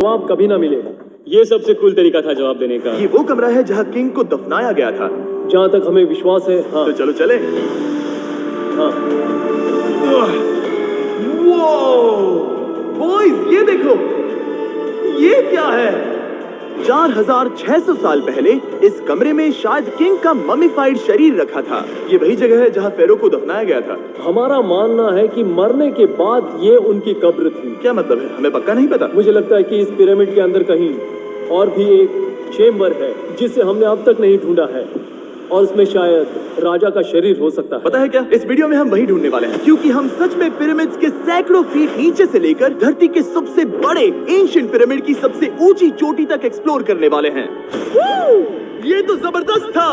जवाब कभी ना मिले। ये सबसे कूल तरीका था जवाब देने का। ये वो कमरा है जहाँ किंग को दफनाया गया था। जहाँ तक हमें विश्वास है। हाँ। तो चलो चले। हाँ। बॉयज ये देखो, ये क्या है? 4600 साल पहले इस कमरे में शायद किंग का ममीफाइड शरीर रखा था। ये वही जगह है जहाँ फेरो को दफनाया गया था। हमारा मानना है कि मरने के बाद ये उनकी कब्र थी। क्या मतलब है? हमें पक्का नहीं पता। मुझे लगता है कि इस पिरामिड के अंदर कहीं और भी एक चेम्बर है जिसे हमने अब तक नहीं ढूंढा है, और उसमें शायद राजा का शरीर हो सकता है। पता है क्या, इस वीडियो में हम वही ढूंढने वाले हैं, क्योंकि हम सच में पिरामिड्स के सैकड़ों फीट नीचे से लेकर धरती के सबसे बड़े एंशिएंट पिरामिड की सबसे ऊंची चोटी तक एक्सप्लोर करने वाले हैं। ये तो जबरदस्त था।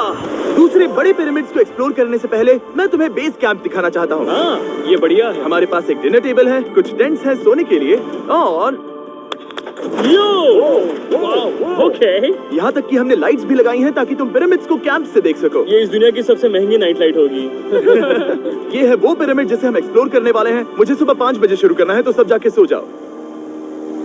दूसरे बड़े पिरामिड्स को एक्सप्लोर करने से पहले मैं तुम्हें बेस कैंप दिखाना चाहता हूँ। हाँ, ये बढ़िया है। हमारे पास एक डिनर टेबल है, कुछ टेंट्स हैं सोने के लिए, और ओके। यहाँ तक कि हमने लाइट्स भी लगाई हैं ताकि तुम पिरामिड्स को कैंप से देख सको। ये इस दुनिया की सबसे महंगी नाइट लाइट होगी। ये है वो पिरामिड जिसे हम एक्सप्लोर करने वाले हैं। मुझे सुबह 5 बजे शुरू करना है, तो सब जाके सो जाओ।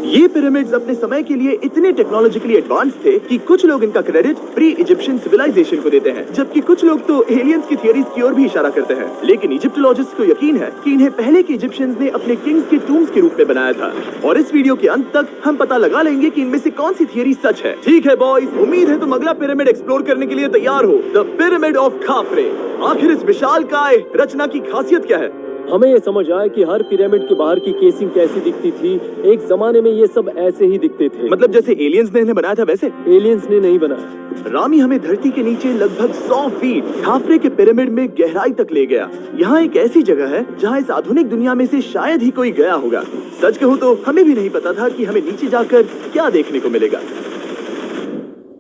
ये पिरामिड्स अपने समय के लिए इतने टेक्नोलॉजिकली एडवांस थे कि कुछ लोग इनका क्रेडिट प्री इजिप्शियन सिविलाइजेशन को देते हैं, जबकि कुछ लोग तो एलियंस की थियरीज की ओर भी इशारा करते हैं। लेकिन इजिप्टोलॉजिस्ट को यकीन है कि इन्हें पहले के इजिप्शियंस ने अपने किंग्स के टूम्स के रूप में बनाया था। और इस वीडियो के अंत तक हम पता लगा लेंगे कि इनमें से कौन सी थियरी सच है। ठीक है बॉयज, उम्मीद है तुम अगला पिरामिड एक्सप्लोर करने के लिए तैयार हो। The pyramid of खाफरे। आखिर इस विशालकाय रचना की खासियत क्या है? हमें ये समझ आया कि हर पिरामिड के बाहर की केसिंग कैसी दिखती थी। एक जमाने में ये सब ऐसे ही दिखते थे। मतलब जैसे एलियंस ने इन्हें बनाया था वैसे? एलियंस ने नहीं बनाया। रामी हमें धरती के नीचे लगभग 100 फीट खाफरे के पिरामिड में गहराई तक ले गया। यहाँ एक ऐसी जगह है जहाँ इस आधुनिक दुनिया में से शायद ही कोई गया होगा। सच कहूँ तो हमें भी नहीं पता था कि हमें नीचे जाकर क्या देखने को मिलेगा।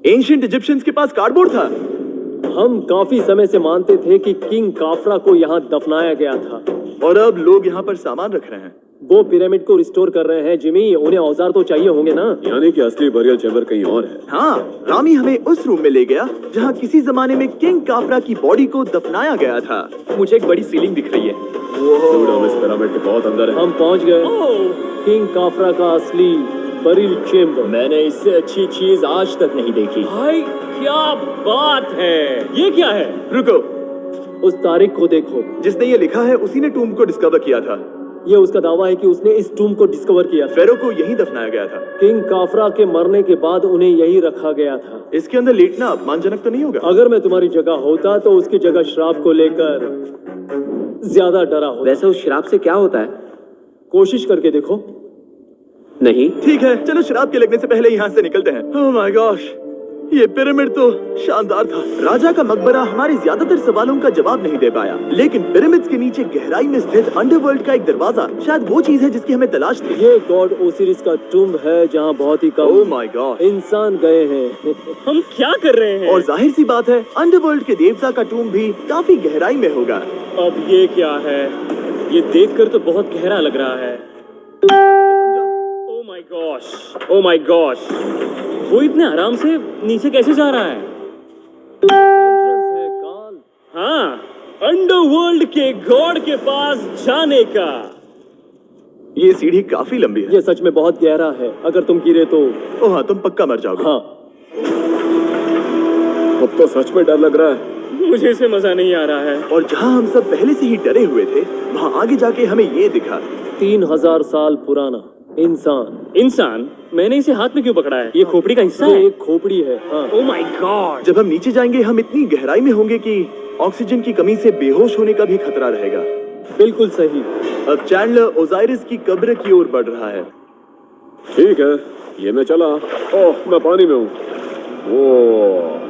एंशिएंट इजिप्शियंस के पास कार्डबोर्ड था। हम काफी समय से मानते थे कि किंग काफरा को यहाँ दफनाया गया था, और अब लोग यहाँ पर सामान रख रहे हैं। वो पिरामिड को रिस्टोर कर रहे हैं। जिमी, उन्हें औजार तो चाहिए होंगे ना? यानी कि असली बरियल चैम्बर कहीं और है। हाँ, रामी हमें उस रूम में ले गया जहाँ किसी जमाने में किंग काफरा की बॉडी को दफनाया गया था। मुझे एक बड़ी सीलिंग दिख रही है। हम इस पिरामिड के बहुत अंदर है। हम पहुँच गए किंग काफरा का असली बरियल चेम्बर। मैंने इससे अच्छी चीज आज तक नहीं देखी। भाई क्या बात है! ये क्या है? रुको, उस तारीख को देखो। जिसने ये लिखा है उसी ने टूम को डिस्कवर किया था। ये उसका दावा है कि उसने इस टूम को डिस्कवर किया था। फेरो को यहीं दफनाया गया था। किंग काफरा के मरने के बाद उन्हें यहीं रखा गया था। इसके अंदर लेटना अपमानजनक तो नहीं होगा? अगर मैं तुम्हारी जगह होता तो उसकी जगह शराब को लेकर ज्यादा डरा होता। वैसे उस शराब से क्या होता है? कोशिश करके देखो। नहीं। ठीक है, चलो शराब के लगने से पहले यहाँ से निकलते हैं। ओह माय गॉश, ये पिरामिड तो शानदार था। राजा का मकबरा हमारे ज्यादातर सवालों का जवाब नहीं दे पाया, लेकिन पिरामिड्स के नीचे गहराई में स्थित अंडरवर्ल्ड का एक दरवाजा शायद वो चीज है जिसकी हमें तलाश थी। ये गॉड ओसिरिस का टूम है जहाँ बहुत ही कम ओह माय गॉड इंसान गए हैं। हम क्या कर रहे हैं? और जाहिर सी बात है अंडरवर्ल्ड के देवता का टूम भी काफी गहराई में होगा। अब ये क्या है? ये देखकर तो बहुत गहरा लग रहा है। Oh my gosh, oh my gosh, वो इतने आराम से नीचे कैसे जा रहा है? हाँ, अंडरवर्ल्ड के गॉड के पास जाने का। ये सीढ़ी काफी लंबी है। ये सच में बहुत गहरा है। अगर तुम गिरे तो ओह हाँ, तुम पक्का मर जाओगे। हाँ। अब तो सच में डर लग रहा है। मुझे इसमें मजा नहीं आ रहा है। और जहाँ हम सब पहले से ही डरे हुए थे, वहाँ आगे जाके हमें ये दिखा। 3000 साल पुराना इंसान? मैंने इसे हाथ में क्यों पकड़ा है? ये खोपड़ी का हिस्सा है? एक खोपड़ी है। हाँ। Oh my God! जब हम नीचे जाएंगे हम इतनी गहराई में होंगे कि ऑक्सीजन की कमी से बेहोश होने का भी खतरा रहेगा। बिल्कुल सही। अब चैंडलर ओजाइरिस की कब्र की ओर बढ़ रहा है। ठीक है, ये मैं चला। ओह, मैं पानी में हूँ। ओह,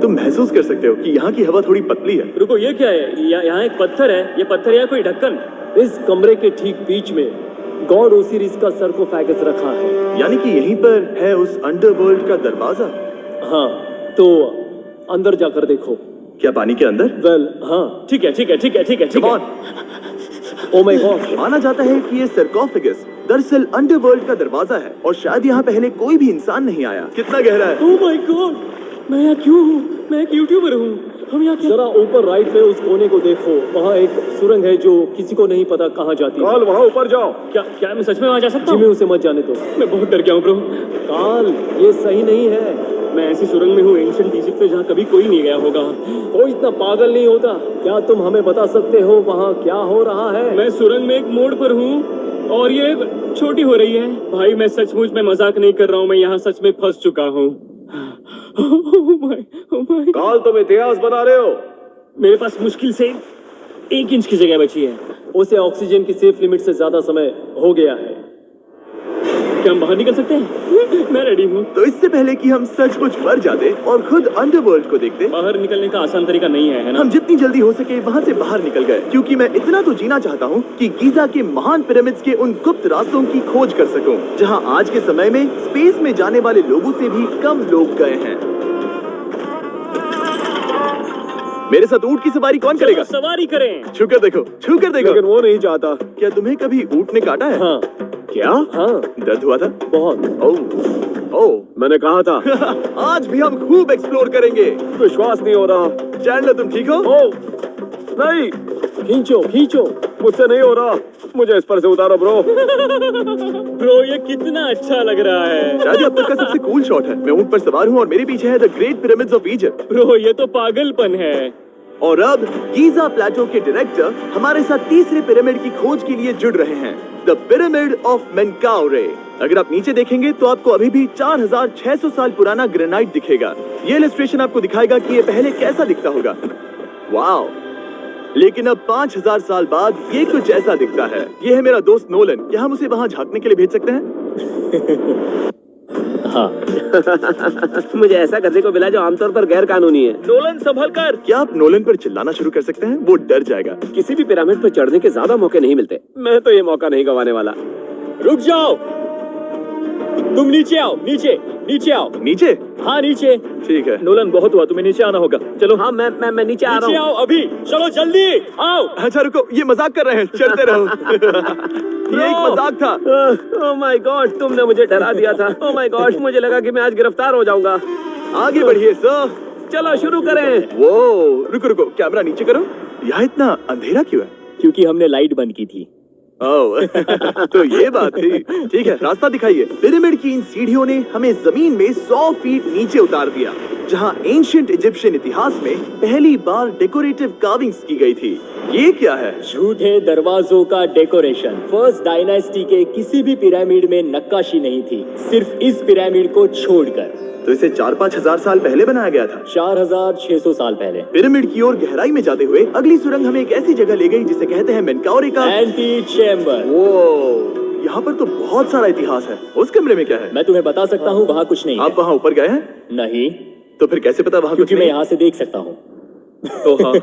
तुम महसूस कर सकते हो कि यहाँ की हवा थोड़ी पतली है। रुको, ये क्या है? यहाँ एक पत्थर है। ये पत्थर या कोई ढक्कन? इस कमरे के ठीक बीच में गॉड ओसिरिस का सर्कोफेगस रखा है। यानी कि यहीं पर है उस अंडरवर्ल्ड का दरवाजा। हाँ, तो अंदर जाकर देखो। क्या पानी के अंदर? वेल, हाँ। ठीक है, ठीक है, ठीक है, ठीक है, ठीक है। Oh my God! माना जाता है कि ये सर्कोफेगस दरअसल अंडरवर्ल्ड का दरवाजा है और शायद यहाँ पहले कोई भी इंसान नहीं आया। कितना गहरा है? Oh my God! मैं यहाँ क्यों हूँ? मैं एक यूट्यूबर हूँ हम यहाँ क्या? जरा ऊपर राइट में उस कोने को देखो, वहाँ एक सुरंग है जो किसी को नहीं पता कहाँ जाती है। काल वहाँ ऊपर जाओ। क्या मैं सच में वहाँ जा सकता जिमी हूँ? उसे मत जाने दो। मैं बहुत डर गया हूँ ब्रो। काल, ये सही नहीं है। मैं ऐसी सुरंग में हूँ एंशिएंट इजिप्ट में जहाँ कभी कोई नहीं गया होगा। कोई इतना पागल नहीं होता। क्या तुम हमें बता सकते हो वहाँ क्या हो रहा है? मैं सुरंग में एक मोड़ पर हूँ और ये छोटी हो रही है। भाई मैं सचमुच में मजाक नहीं कर रहा हूँ, मैं यहाँ सच में फंस चुका हूँ। Oh my। काल तुम इतिहास बना रहे हो। मेरे पास मुश्किल से 1 इंच की जगह बची है। उसे ऑक्सीजन की सेफ लिमिट से ज्यादा समय हो गया है। क्या हम बाहर निकल सकते हैं? मैं रेडी हूँ। तो इससे पहले कि हम सचमुच मर जाते और खुद अंडरवर्ल्ड को देखते, बाहर निकलने का आसान तरीका नहीं है ना? हम जितनी जल्दी हो सके वहाँ से बाहर निकल गए, क्योंकि मैं इतना तो जीना चाहता हूँ कि गीजा के महान पिरामिड्स के उन गुप्त रास्तों की खोज कर सकूं, जहाँ आज के समय में स्पेस में जाने वाले लोगों से भी कम लोग गए हैं। मेरे साथ ऊंट की सवारी कौन करेगा? सवारी करें। छूकर देखो, छूकर देखो। लेकिन वो नहीं चाहता। क्या तुम्हें कभी ऊंट ने काटा है? हाँ क्या? हाँ, दर्द हुआ था? बहुत। ओह मैंने कहा था। आज भी हम खूब एक्सप्लोर करेंगे। विश्वास नहीं हो रहा। चैंडलर तुम ठीक हो? ओ नहीं, खींचो खींचो। मुझसे नहीं हो रहा। मुझे इस पर से उतारो ब्रो। ब्रो ये कितना अच्छा लग रहा है। शायद ये अब तक का सबसे कूल शॉट है। मैं ऊंट पर सवार हूँ और मेरे पीछे है the great pyramids of Egypt. Bro ये तो पागलपन है। और अब गीजा प्लेटो के डायरेक्टर हमारे साथ तीसरे पिरामिड की खोज के लिए जुड़ रहे हैं, द पिरामिड ऑफ मेनकाउरे। अगर आप नीचे देखेंगे तो आपको अभी भी 4600 साल पुराना ग्रेनाइट दिखेगा। ये इलस्ट्रेशन आपको दिखाएगा कि ये पहले कैसा दिखता होगा। वाओ! लेकिन अब 5000 साल बाद ये कुछ ऐसा दिखता है। ये है मेरा दोस्त नोलन। क्या हम उसे वहाँ झांकने के लिए भेज सकते हैं? हाँ। मुझे ऐसा करने को मिला जो आमतौर पर गैर कानूनी है। नोलन संभल कर। क्या आप नोलन पर चिल्लाना शुरू कर सकते हैं? वो डर जाएगा। किसी भी पिरामिड पर चढ़ने के ज्यादा मौके नहीं मिलते। मैं तो ये मौका नहीं गंवाने वाला। रुक जाओ, तुम नीचे आओ। नीचे नीचे आओ। नीचे? हाँ नीचे। ठीक है। नोलन बहुत हुआ, तुम्हें नीचे आना होगा। चलो। हाँ मैं नीचे आ रहा नीचे हूँ। आओ अभी। चलो जल्दी आओ। अच्छा रुको, ये मजाक कर रहे हैं। चलते रहो। ये एक मजाक था। ओह माय गॉड, तुमने मुझे डरा दिया था। ओह माय गॉड, मुझे लगा कि मैं आज गिरफ्तार हो जाऊंगा। आगे बढ़िए सर। चलो शुरू करें। वो रुको रुको, कैमरा नीचे करो। यहाँ इतना अंधेरा क्यों है? क्योंकि हमने लाइट बंद की थी। ओह तो ये बात थी। ठीक है, रास्ता दिखाइए। पिरामिड की इन सीढ़ियों ने हमें जमीन में 100 फीट नीचे उतार दिया, जहाँ एंशिएंट इजिप्शियन इतिहास में पहली बार डेकोरेटिव कार्विंग्स की गई थी। ये क्या है? झूठे दरवाजों का डेकोरेशन। फर्स्ट डायनेस्टी के किसी भी पिरामिड में नक्काशी नहीं थी, सिर्फ इस पिरामिड को छोड़कर। तो इसे 4-5 हजार साल पहले बनाया गया था। 4600 साल पहले। पिरामिड की ओर गहराई में जाते हुए अगली सुरंग हमें एक ऐसी जगह ले गई जिसे कहते हैं मेनकाउरे का एंटी चेम्बर। वो यहाँ पर तो बहुत सारा इतिहास है। उस कमरे में क्या है? मैं तुम्हें बता सकता हूँ, वहाँ कुछ नहीं आप वहाँ ऊपर गए हैं? है। नहीं, तो फिर कैसे पता वहाँ कुछ क्योंकि मैं नहीं? यहाँ से देख सकता हूँ। तो हाँ।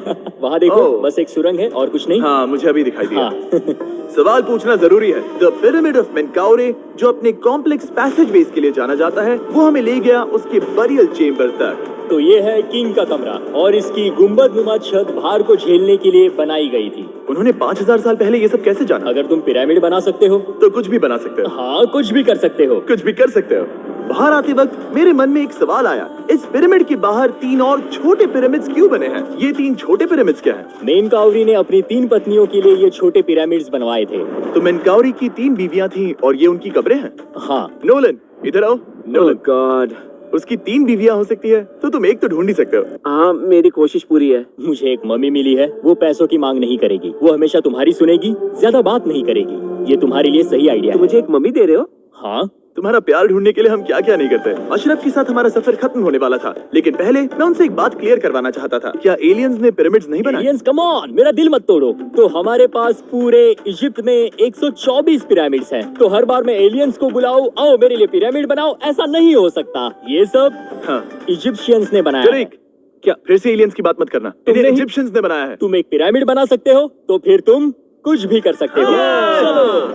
वहाँ देखो, ओह। बस एक सुरंग है और कुछ नहीं। हाँ, मुझे अभी दिखाई दिया। हाँ। सवाल पूछना जरूरी है। द पिरामिड ऑफ मेनकाउरे, जो अपने कॉम्प्लेक्स पैसेजवेज के लिए जाना जाता है, वो हमें ले गया उसके बरियल चेम्बर तक। तो ये है किंग का कमरा और इसकी गुंबदनुमा छत भार को झेलने के लिए बनाई गई थी। उन्होंने 5000 साल पहले ये सब कैसे जाना? अगर तुम पिरामिड बना सकते हो तो कुछ भी बना सकते हो। हाँ कुछ भी कर सकते हो। कुछ भी कर सकते हो। बाहर आते वक्त मेरे मन में एक सवाल आया, इस पिरामिड के बाहर 3 और छोटे पिरामिड्स क्यों बने हैं? ये 3 छोटे पिरामिड्स क्या हैं? मेनकाउरी ने अपनी 3 पत्नियों के लिए ये छोटे पिरामिड्स बनवाए थे। तो मेनकाउरी की 3 बीवियां थीं और ये उनकी कब्रें हैं। हाँ। नोलन इधर आओ। नोलन, गॉड, उसकी 3 बीवियां हो सकती है, तो तुम एक तो ढूंढ ही सकते हो। हाँ मेरी कोशिश पूरी है। मुझे एक मम्मी मिली है, वो पैसों की मांग नहीं करेगी, वो हमेशा तुम्हारी सुनेगी, ज्यादा बात नहीं करेगी। ये तुम्हारे लिए सही आइडिया तो है। मुझे एक मम्मी दे रहे हो? हाँ। तुम्हारा प्यार ढूंढने के लिए हम क्या क्या नहीं करते। अशरफ के साथ हमारा सफर खत्म होने वाला था, लेकिन पहले मैं उनसे एक बात क्लियर करवाना चाहता था। क्या एलियंस ने पिरामिड्स नहीं बनाए? एलियंस, कम ऑन, मेरा दिल मत तोड़ो। तो हमारे पास पूरे इजिप्ट में 124 पिरामिड्स हैं। तो हर बार मैं एलियंस को बुलाऊं, आओ मेरे लिए पिरामिड बनाओ, ऐसा नहीं हो सकता। ये सब हाँ। इजिप्शियंस ने बनाया है। जरीक, क्या फिर से एलियंस की बात मत करना। इन्हें इजिप्शियंस ने बनाया है। तुम एक पिरामिड बना सकते हो, तो फिर तुम कुछ भी कर सकते हो।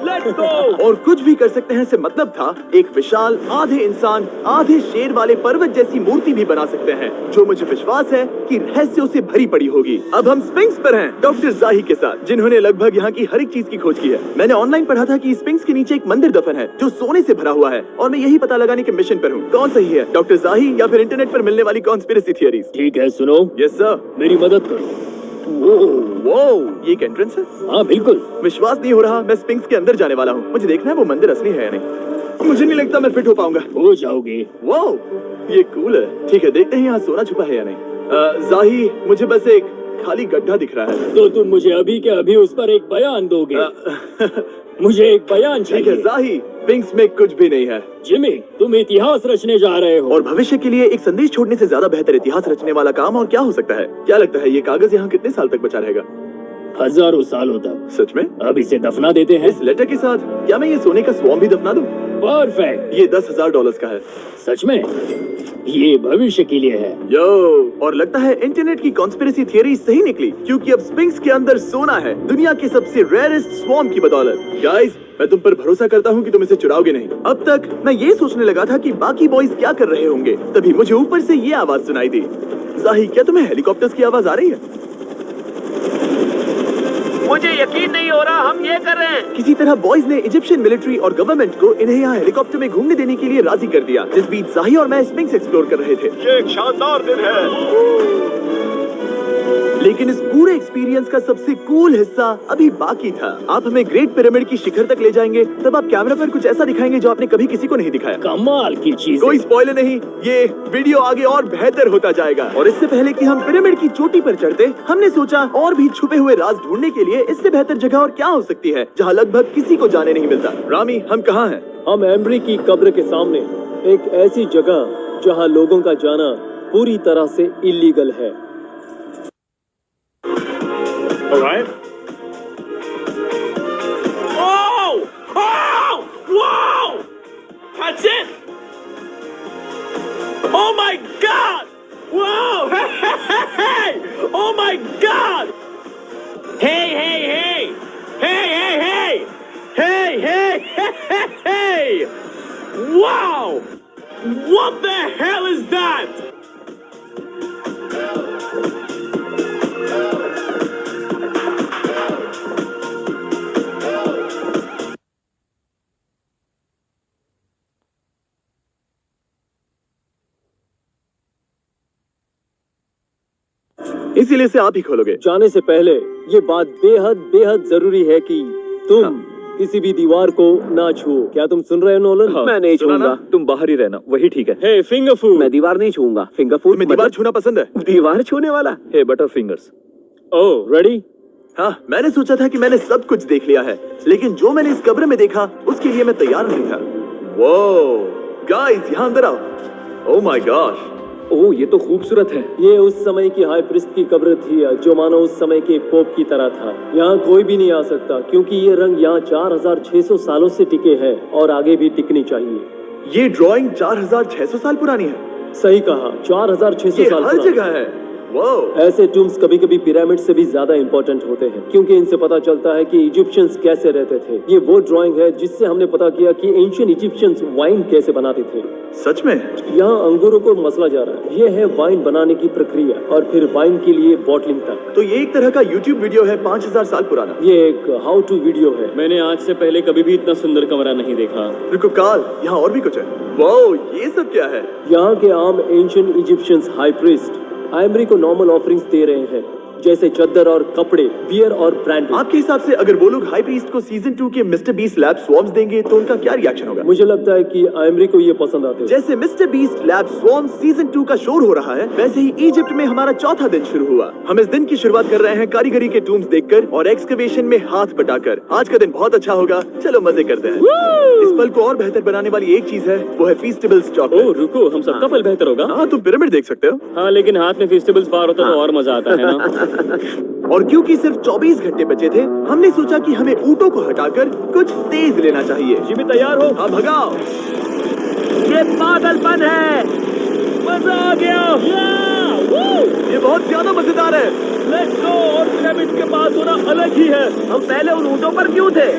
Let's go. और कुछ भी कर सकते हैं से मतलब था एक विशाल आधे इंसान आधे शेर वाले पर्वत जैसी मूर्ति भी बना सकते हैं, जो मुझे विश्वास है कि रहस्यों से भरी पड़ी होगी। अब हम स्फिंक्स पर हैं, डॉक्टर जाही के साथ, जिन्होंने लगभग यहाँ की हर एक चीज की खोज की है। मैंने ऑनलाइन पढ़ा था कि स्फिंक्स के नीचे एक मंदिर दफन है जो सोने से भरा हुआ है, और मैं यही पता लगाने के मिशन पर हूँ। कौन सही है, डॉक्टर जाही या फिर इंटरनेट पर मिलने वाली कॉन्स्पिरेसी थियरीज? ठीक है, सुनो, यस सर। मेरी मदद करो। वो ये एक एंट्रेंस है? हाँ बिल्कुल। विश्वास नहीं हो रहा, मैं स्फिंक्स के अंदर जाने वाला हूँ। मुझे देखना है वो मंदिर असली है या नहीं। मुझे नहीं लगता मैं फिट हो पाऊंगा। हो जाओगे। वो ये कूल है। ठीक है, देखते हैं यहाँ सोना छुपा है या नहीं। जाही, मुझे बस एक खाली गड्ढा दिख रहा है। तो तुम मुझे अभी के अभी उस पर एक बयान दोगे? मुझे एक बयान ठीक है चाहिए। जाही, स्फिंक्स में कुछ भी नहीं है। जिमी, तुम इतिहास रचने जा रहे हो। और भविष्य के लिए एक संदेश छोड़ने से ज्यादा बेहतर इतिहास रचने वाला काम और क्या हो सकता है? क्या लगता है ये कागज यहाँ कितने साल तक बचा रहेगा? हजारों सालों तक। सच में? अब इसे दफना देते हैं। इस लेटर के साथ क्या मैं ये सोने का स्वॉर्म भी दफना दूं? परफेक्ट। ये $10,000 का है। सच में? ये भविष्य के लिए है। यो, और लगता है इंटरनेट की कॉन्स्पिरेसी थियरी सही निकली, क्योंकि अब स्फिंक्स के अंदर सोना है, दुनिया के सबसे रेयरेस्ट स्वॉर्म की बदौलत। गाइस, मैं तुम पर भरोसा करता हूँ कि तुम इसे चुराओगे नहीं। अब तक मैं ये सोचने लगा था कि बाकी बॉयज क्या कर रहे होंगे, तभी मुझे ऊपर से ये आवाज सुनाई दी। जाही, क्या तुम्हें हेलीकॉप्टर्स की आवाज आ रही है? मुझे यकीन नहीं हो रहा हम ये कर रहे हैं। किसी तरह बॉयज ने इजिप्शियन मिलिट्री और गवर्नमेंट को इन्हें यहाँ हेलीकॉप्टर में घूमने देने के लिए राजी कर दिया, जिस बीच जाही और मैं स्फिंक्स एक्सप्लोर कर रहे थे। ये एक शानदार दिन है। लेकिन इस पूरे एक्सपीरियंस का सबसे कूल हिस्सा अभी बाकी था। आप हमें ग्रेट पिरामिड की शिखर तक ले जाएंगे, तब आप कैमरा पर कुछ ऐसा दिखाएंगे जो आपने कभी किसी को नहीं दिखाया। कमाल की चीज। कोई स्पॉइलर नहीं, ये वीडियो आगे और बेहतर होता जाएगा। और इससे पहले कि हम पिरामिड की चोटी पर चढ़ते, हमने सोचा और भी छुपे हुए राज ढूंढने के लिए इससे बेहतर जगह और क्या हो सकती है, जहाँ लगभग किसी को जाने नहीं मिलता। रामी, हम कहाँ हैं? हम एम्ब्री की कब्र के सामने, एक ऐसी जगह जहां लोगों का जाना पूरी तरह से इलीगल है। All right. Oh! Oh! Wow! That's it! Oh my God! Wow! Hey! Oh my God! Hey! Hey! Hey! Hey! Hey! Hey! Hey! Hey! Hey! Hey! Wow! What the hell is that? इसीलिए इसे आप ही खोलोगे। जाने से पहले ये बात बेहद बेहद जरूरी है कि तुम किसी भी दीवार को ना छुओ। क्या तुम सुन रहे हो नोलन? मैं नहीं सुना ना? छूऊंगा, तुम बाहर ही रहना, वही ठीक है। हे फिंगर फूड। मैं दीवार नहीं छूऊंगा। फिंगर फूड तुम्हें दीवार छूना पसंद है? दीवार छूने वाला? हे बटर फिंगर्स। ओह, रेडी? हाँ, मैंने सोचा था कि मैंने सब कुछ देख लिया है, लेकिन जो मैंने इस कब्र में देखा उसके लिए मैं तैयार नहीं था। वो गाइस, यहाँ अंदर आओ। ओह माय गॉश, ओह, ये तो खूबसूरत है। ये उस समय की हाई प्रीस्ट की कब्र थी, जो मानो उस समय के पोप की तरह था। यहाँ कोई भी नहीं आ सकता, क्योंकि ये रंग यहाँ 4600 सालों से टिके हैं और आगे भी टिकनी चाहिए। ये ड्राइंग 4600 साल पुरानी है। सही कहा, 4600 ये साल हर पुरानी। जगह है। वो ऐसे टूम्स कभी कभी पिरामिड से भी ज्यादा इंपॉर्टेंट होते हैं, क्योंकि इनसे पता चलता है कि इजिप्शियंस कैसे रहते थे। ये वो ड्राइंग है जिससे हमने पता किया कि एंशियंट इजिप्शियंस वाइन कैसे बनाते थे। सच में? यहाँ अंगूरों को मसला जा रहा है। ये है वाइन बनाने की प्रक्रिया और फिर वाइन के लिए बॉटलिंग तक। तो ये एक तरह का YouTube वीडियो है 5000 साल पुराना। ये एक हाउ टू वीडियो है। मैंने आज से पहले कभी भी इतना सुंदर कमरा नहीं देखा। रुको काल, यहाँ और भी कुछ है। वो ये सब क्या है? यहाँ के आम एंशियंट इजिप्शियंस हाई प्रीस्ट आइमरी को नॉर्मल ऑफरिंग्स दे रहे हैं, जैसे चद्दर और कपड़े, बियर और ब्रांडी। आपके हिसाब से अगर वो लोग हाई प्रीस्ट को सीजन 2 के मिस्टर बीस्ट लैब स्वॉर्म्स देंगे तो उनका क्या रिएक्शन होगा? मुझे लगता है कि आइमरी को ये पसंद आते हैं। जैसे मिस्टर बीस्ट लैब स्वॉर्म्स सीजन 2 का शोर हो रहा है, वैसे ही इजिप्ट में हमारा चौथा दिन शुरू हुआ। हम इस दिन की शुरुआत कर रहे हैं कारीगरी के टूम्स देखकर और एक्सकवेशन में हाथ बटाकर। आज का दिन बहुत अच्छा होगा, चलो मजे करते हैं। इस पल को और बेहतर बनाने वाली एक चीज है, वो है फीस्टेबल्स ओह चॉकलेट। रुको, हम सबका पल बेहतर होगा। हाँ, तुम पिरामिड देख सकते हो। हाँ, लेकिन हाथ में फेस्टिवल्स बार होता तो और मजा आता है ना। और क्योंकि सिर्फ 24 घंटे बचे थे, हमने सोचा कि हमें ऊँटों को हटाकर कुछ तेज लेना चाहिए। जिमी तैयार हो? हाँ, भगाओ। ये पागलपन है। मजा आ गया। ये बहुत ज्यादा मजेदार है। Let's go. और पिरामिड के पास होना अलग ही है। हम पहले उन ऊंटों पर क्यों थे?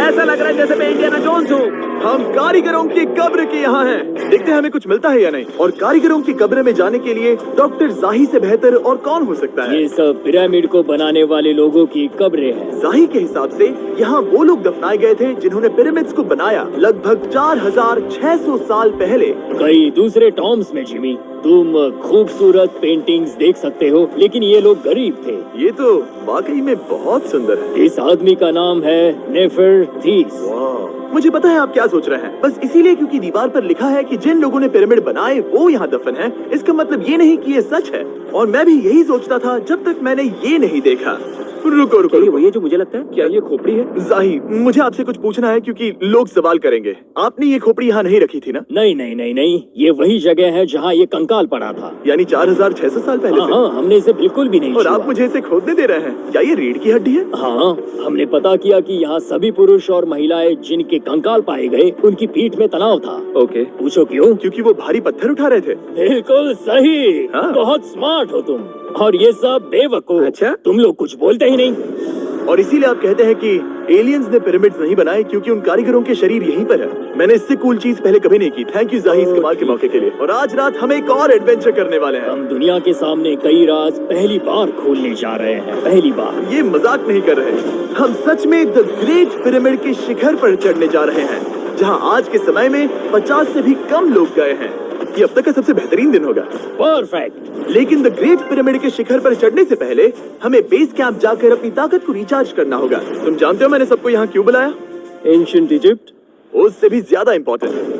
ऐसा लग रहा है जैसे मैं इंडियाना जोन्स हूँ। हम कारीगरों की कब्र के यहाँ हैं। देखते हैं हमें कुछ मिलता है या नहीं। और कारीगरों की कब्र में जाने के लिए डॉक्टर जाही से बेहतर और कौन हो सकता है? ये सब पिरामिड को बनाने वाले लोगों की कब्रें हैं। जाही के हिसाब से यहाँ वो लोग दफनाए गए थे जिन्होंने पिरामिड्स को बनाया लगभग 4600 साल पहले। कई दूसरे टॉम्स में जिमी, तुम खूबसूरत पेंटिंग्स देख सकते हो, लेकिन ये लोग गरीब थे। ये तो वाकई में बहुत सुंदर है। इस आदमी का नाम है नेफरथीस। मुझे पता है आप क्या सोच रहे हैं। बस इसीलिए क्योंकि दीवार पर लिखा है कि जिन लोगों ने पिरामिड बनाए वो यहाँ दफन है, इसका मतलब ये नहीं कि ये सच है। और मैं भी यही सोचता था जब तक मैंने ये नहीं देखा। रुको रुको, रुको। वही है जो मुझे लगता है। क्या ये खोपड़ी है? जाही, मुझे आपसे कुछ पूछना है क्योंकि लोग सवाल करेंगे। आपने ये खोपड़ी यहाँ नहीं रखी थी ना? नहीं नहीं नहीं नहीं, ये वही जगह है जहाँ ये कंकाल पड़ा था। यानी 4600 साल पहले से? हाँ, हमने इसे बिल्कुल भी नहीं और छुआ। आप मुझे इसे खोदने दे रहे हैं? क्या ये रीढ़ की हड्डी है? हाँ, हमने पता किया कि यहाँ सभी पुरुष और महिलाएं जिनके कंकाल पाए गए उनकी पीठ में तनाव था। ओके। पूछो क्यों? क्योंकि वो भारी पत्थर उठा रहे थे। बिल्कुल सही। हाँ। बहुत स्मार्ट हो तुम। और ये सब बेवकूफ। अच्छा। तुम लोग कुछ बोलते ही नहीं। और इसीलिए आप कहते हैं कि एलियंस ने पिरामिड्स नहीं बनाए क्योंकि उन कारीगरों के शरीर यहीं पर है। मैंने इससे कूल चीज पहले कभी नहीं की। थैंक यू जाही इस कमाल के मौके के लिए। और आज रात हम एक और एडवेंचर करने वाले हैं। हम दुनिया के सामने कई राज पहली बार खोलने जा रहे हैं। पहली बार। ये मजाक नहीं कर रहे। हम सच में द ग्रेट पिरामिड के शिखर पर चढ़ने जा रहे हैं, जहां आज के समय में 50 से भी कम लोग गए हैं। ये अब तक का सबसे बेहतरीन दिन होगा। परफेक्ट। लेकिन द ग्रेट पिरामिड के शिखर पर चढ़ने से पहले हमें बेस कैंप जाकर अपनी ताकत को रिचार्ज करना होगा। तुम जानते हो मैंने सबको यहाँ क्यों बुलाया? Ancient Egypt. उससे भी ज्यादा इंपॉर्टेंट है,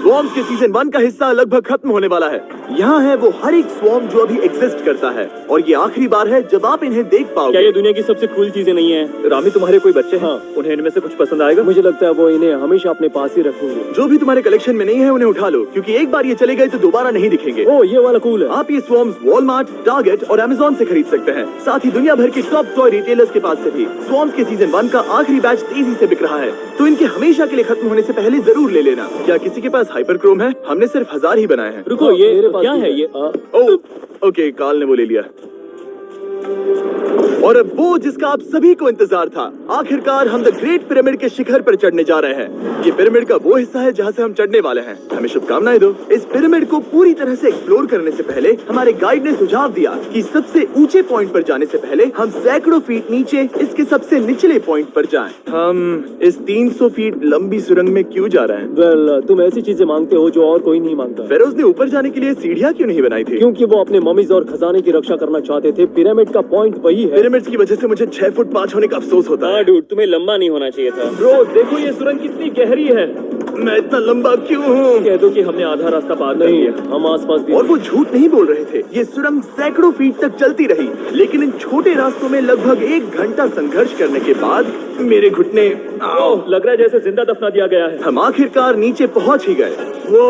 स्वॉर्म्स के सीजन 1 का हिस्सा लगभग खत्म होने वाला है। यहाँ है वो हर एक स्वॉर्म जो अभी एग्जिस्ट करता है, और ये आखिरी बार है जब आप इन्हें देख क्या पाओगे। ये दुनिया की सबसे कूल चीजें नहीं है? रामी, तुम्हारे कोई बच्चे हैं? उन्हें इनमें से कुछ पसंद आएगा? मुझे लगता है वो इन्हें हमेशा अपने पास ही रखेंगे। जो भी तुम्हारे कलेक्शन में नहीं है उन्हें उठा लो, क्योंकि एक बार ये चले गए तो दोबारा नहीं दिखेंगे। ओ, ये वाला कूल है। आप ये स्वॉर्म्स वॉलमार्ट, टारगेट और अमेज़न से खरीद सकते हैं। साथ ही दुनिया भर के टॉप टॉय रिटेलर्स के पास से भी। स्वॉर्म्स के सीजन 1 का आखिरी बैच तेजी से बिक रहा है, तो इनके हमेशा के लिए खत्म होने से पहले जरूर ले लेना। क्या किसी के पास हाइपरक्रोम है? हमने सिर्फ 1000 ही बनाए हैं। रुको, ये मेरे पास क्या भी है? ये ओके, काल ने वो ले लिया। और अब वो जिसका आप सभी को इंतजार था, आखिरकार हम द ग्रेट पिरामिड के शिखर पर चढ़ने जा रहे हैं। ये पिरामिड का वो हिस्सा है जहाँ से हम चढ़ने वाले हैं। हमें शुभकामनाएं दो। इस पिरामिड को पूरी तरह से एक्सप्लोर करने से पहले हमारे गाइड ने सुझाव दिया कि सबसे ऊंचे पॉइंट पर जाने से पहले हम सैकड़ों फीट नीचे इसके सबसे निचले पॉइंट पर जाएं। हम इस 300 फीट लंबी सुरंग में क्यों जा रहे हैं? वेल, तुम ऐसी चीजें मांगते हो जो और कोई नहीं मांगता। फेरोज ने ऊपर जाने के लिए सीढ़ियाँ क्यों नहीं बनाई थी? क्योंकि वो अपने ममीज और खजाने की रक्षा करना चाहते थे। पिरामिड का पॉइंट वही है। पिरामिड्स की वजह से मुझे 6 फुट 5 होने का अफसोस होता है। हाँ डूड, तुम्हें लंबा नहीं होना चाहिए था। ब्रो, देखो ये सुरंग कितनी गहरी है। मैं इतना लंबा क्यों हूँ? कह दो कि हमने आधा रास्ता पार कर नहीं, लिया। हम आसपास भी। और वो झूठ नहीं बोल रहे थे। ये सुरंग सैकड़ों फीट तक चलती रही, लेकिन इन छोटे रास्तों में लगभग 1 घंटा संघर्ष करने के बाद मेरे घुटने ओह, लग रहा है जैसे जिंदा दफना दिया गया है। हम आखिरकार नीचे पहुंच ही गए। वो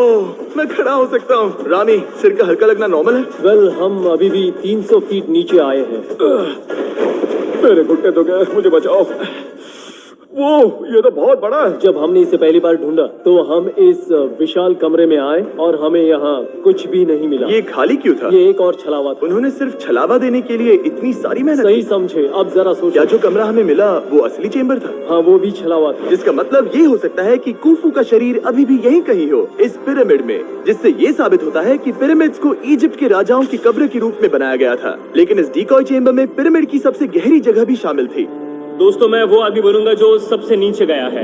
मैं खड़ा हो सकता हूँ। रामी, सिर का हल्का लगना नॉर्मल है? वेल, हम अभी भी 300 फीट नीचे आए हैं। मेरे घुटने तो गए, मुझे बचाओ। वो ये तो बहुत बड़ा है। जब हमने इसे पहली बार ढूंढा तो हम इस विशाल कमरे में आए और हमें यहाँ कुछ भी नहीं मिला। ये खाली क्यों था? ये एक और छलावा था। उन्होंने सिर्फ छलावा देने के लिए इतनी सारी मेहनत सही की। समझे। अब जरा क्या सोचो। जो कमरा हमें मिला वो असली चेंबर था? हाँ, वो भी छलावा था। जिसका मतलब ये हो सकता है कि कुफू का शरीर अभी भी यहीं कहीं हो, इस पिरामिड में, जिससे ये साबित होता है कि पिरामिड्स को इजिप्ट के राजाओं की कब्र के रूप में बनाया गया था। लेकिन इस डीकॉय चेंबर में पिरामिड की सबसे गहरी जगह भी शामिल थी। दोस्तों, मैं वो आदमी बनूंगा जो सबसे नीचे गया है।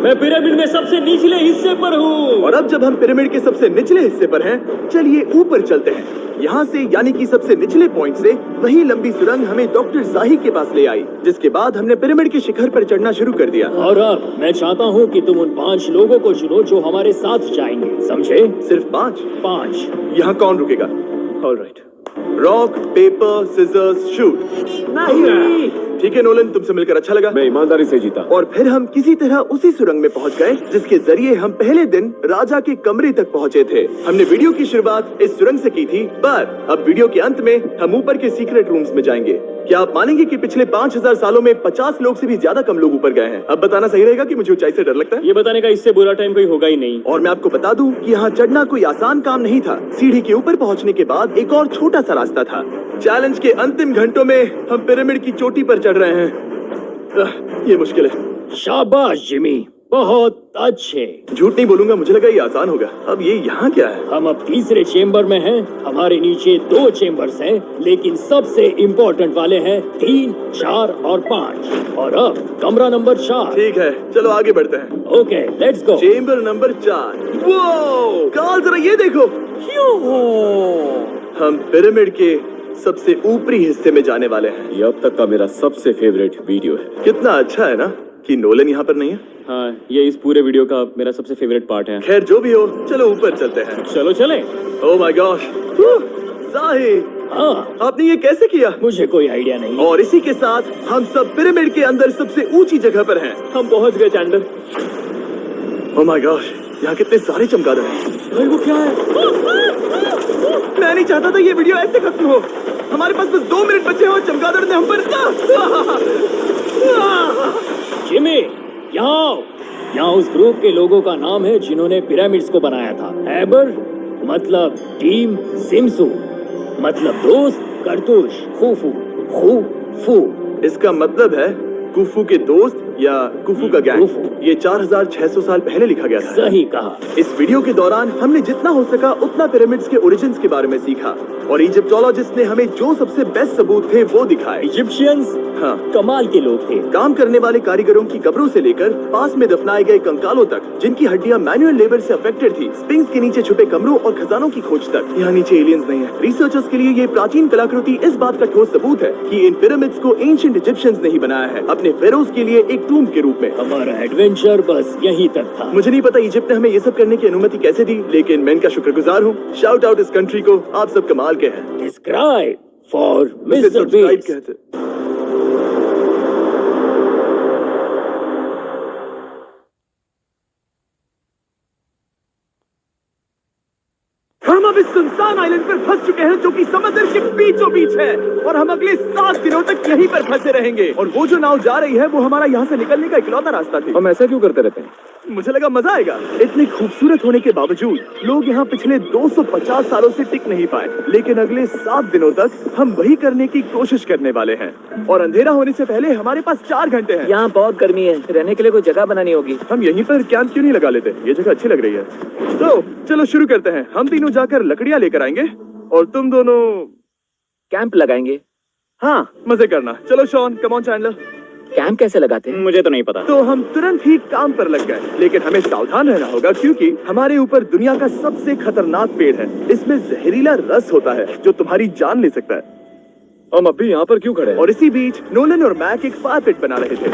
मैं पिरामिड में सबसे निचले हिस्से पर हूँ। और अब जब हम पिरामिड के सबसे निचले हिस्से पर हैं, चलिए ऊपर चलते हैं। यहाँ से, यानी कि सबसे निचले पॉइंट से, वही लंबी सुरंग हमें डॉक्टर जाही के पास ले आई, जिसके बाद हमने पिरामिड के शिखर पर चढ़ना शुरू कर दिया। और अब मैं चाहता हूँ कि तुम उन 5 लोगों को चुनो जो हमारे साथ जाएंगे, समझे? सिर्फ 5? 5। यहाँ कौन रुकेगा? Alright. Rock paper scissors shoot. नहीं, ठीक है नोलन, तुमसे मिलकर अच्छा लगा। मैं ईमानदारी से जीता। और फिर हम किसी तरह उसी सुरंग में पहुंच गए जिसके जरिए हम पहले दिन राजा के कमरे तक पहुंचे थे। हमने वीडियो की शुरुआत इस सुरंग से की थी, पर अब वीडियो के अंत में हम ऊपर के सीक्रेट रूम्स में जाएंगे। क्या आप मानेंगे कि पिछले 5000 सालों में 50 लोग से भी ज्यादा कम लोग ऊपर गए हैं? अब बताना सही रहेगा कि मुझे ऊंचाई से डर लगता है। ये बताने का इससे बुरा टाइम कोई होगा ही नहीं। और मैं आपको बता दूं कि यहाँ चढ़ना कोई आसान काम नहीं था। सीढ़ी के ऊपर पहुँचने के बाद एक और छोटा सा रास्ता था। चैलेंज के अंतिम घंटों में हम पिरामिड की चोटी पर चढ़ रहे हैं। ये मुश्किल है। शाबाश जिमी, बहुत अच्छे। झूठ नहीं बोलूंगा, मुझे लगा ये आसान होगा। अब ये यहाँ क्या है? हम अब तीसरे चेम्बर में हैं। हमारे नीचे 2 चेम्बर्स हैं, लेकिन सबसे इम्पोर्टेंट वाले हैं 3, 4 और 5। और अब कमरा नंबर 4। ठीक है, चलो आगे बढ़ते हैं। Okay, let's go. Chamber number 4। वो कार्ल, जरा ये देखो। हम पिरामिड के सबसे ऊपरी हिस्से में जाने वाले हैं। ये अब तक का मेरा सबसे फेवरेट वीडियो है। कितना अच्छा है ना कि नोलन यहाँ पर नहीं है। हाँ, ये इस पूरे वीडियो का मेरा सबसे फेवरेट पार्ट है। खैर जो भी हो, चलो ऊपर चलते हैं। चलो चले। ओह माय गॉश, जाहिद, हाँ, आपने ये कैसे किया? मुझे कोई आइडिया नहीं। और इसी के साथ हम सब पिरामिड के अंदर सबसे ऊंची जगह पर हैं। हम पहुंच गए चैंडलर। ओह माय गॉश, यहाँ कितने सारे चमगादड़ हैं। भाई वो क्या है? मैं नहीं चाहता था ये वीडियो ऐसे खत्म हो। हमारे पास बस 2 मिनट बचे हैं और चमगादड़ ने हम पर जिमी, यहाँ उस ग्रुप के लोगों का नाम है जिन्होंने पिरामिड्स को बनाया था। एबर मतलब टीम, सिमसू मतलब दोस्त, करतूश, खुफू, खुफू। इसका मतलब है कुफू के दोस्त या कुफू का गैंग। कुफू। ये 4600 साल पहले लिखा गया था। सही कहा। इस वीडियो के दौरान हमने जितना हो सका उतना पिरामिड्स के ओरिजिन्स के बारे में सीखा और इजिप्टोलॉजिस्ट ने हमें जो सबसे बेस्ट सबूत थे वो दिखाए। इजिप्शियंस हाँ, कमाल के लोग थे। काम करने वाले कारीगरों की कब्रों से लेकर पास में दफनाए गए कंकालों तक, जिनकी हड्डियां मैनुअल लेबर से अफेक्टेड थी, स्पिंक्स के नीचे छुपे कमरों और खजानों की खोज तक। यहाँ नीचे एलियंस नहीं है। रिसर्चर्स के लिए ये प्राचीन कलाकृति इस बात का ठोस सबूत है कि इन पिरामिड्स को एंशिएंट इजिप्शियंस ने ही बनाया है, अपने फेरोज के लिए एक टूम के रूप में। हमारा एडवेंचर बस यहीं तक था। मुझे नहीं पता इजिप्ट ने हमें ये सब करने की अनुमति कैसे दी, लेकिन मैं इनका शुक्रगुजार हूँ। शाउट आउट इस कंट्री को, आप सब कमाल के हैं। डिस्क्राइब फॉर इसे मिस्टर सब्सक्राइब बीस्ट। कहते। हम अब इस सुनसान आइलैंड पर फंस चुके हैं जो कि समुद्र के बीचों बीच है और हम अगले 7 दिनों तक यहीं पर फंसे रहेंगे। और वो जो नाव जा रही है वो हमारा यहाँ से निकलने का इकलौता रास्ता थी। हम ऐसा क्यों करते रहते हैं? मुझे लगा मजा आएगा। इतने खूबसूरत होने के बावजूद लोग यहाँ पिछले 250 सालों से टिक नहीं पाए, लेकिन अगले 7 दिनों तक हम वही करने की कोशिश करने वाले हैं। और अंधेरा होने से पहले हमारे पास 4 घंटे हैं। यहाँ बहुत गर्मी है, रहने के लिए कोई जगह बनानी होगी। हम यहीं पर कैंप क्यों नहीं लगा लेते? ये जगह अच्छी लग रही है। तो चलो शुरू करते हैं। हम तीनों जाकर लकड़ियाँ लेकर आएंगे और तुम दोनों कैंप लगाएंगे। हाँ, मजे करना। चलो Shawn, come on Chandler. Camp कैसे लगाते हैं? मुझे तो नहीं पता। तो हम तुरंत ही काम पर लग गए, लेकिन हमें सावधान रहना होगा क्योंकि हमारे ऊपर दुनिया का सबसे खतरनाक पेड़ है। इसमें जहरीला रस होता है जो तुम्हारी जान ले सकता है। हम अभी यहाँ पर क्यों खड़े हैं? और इसी बीच नोलन और मैक एक फायर पिट बना रहे थे।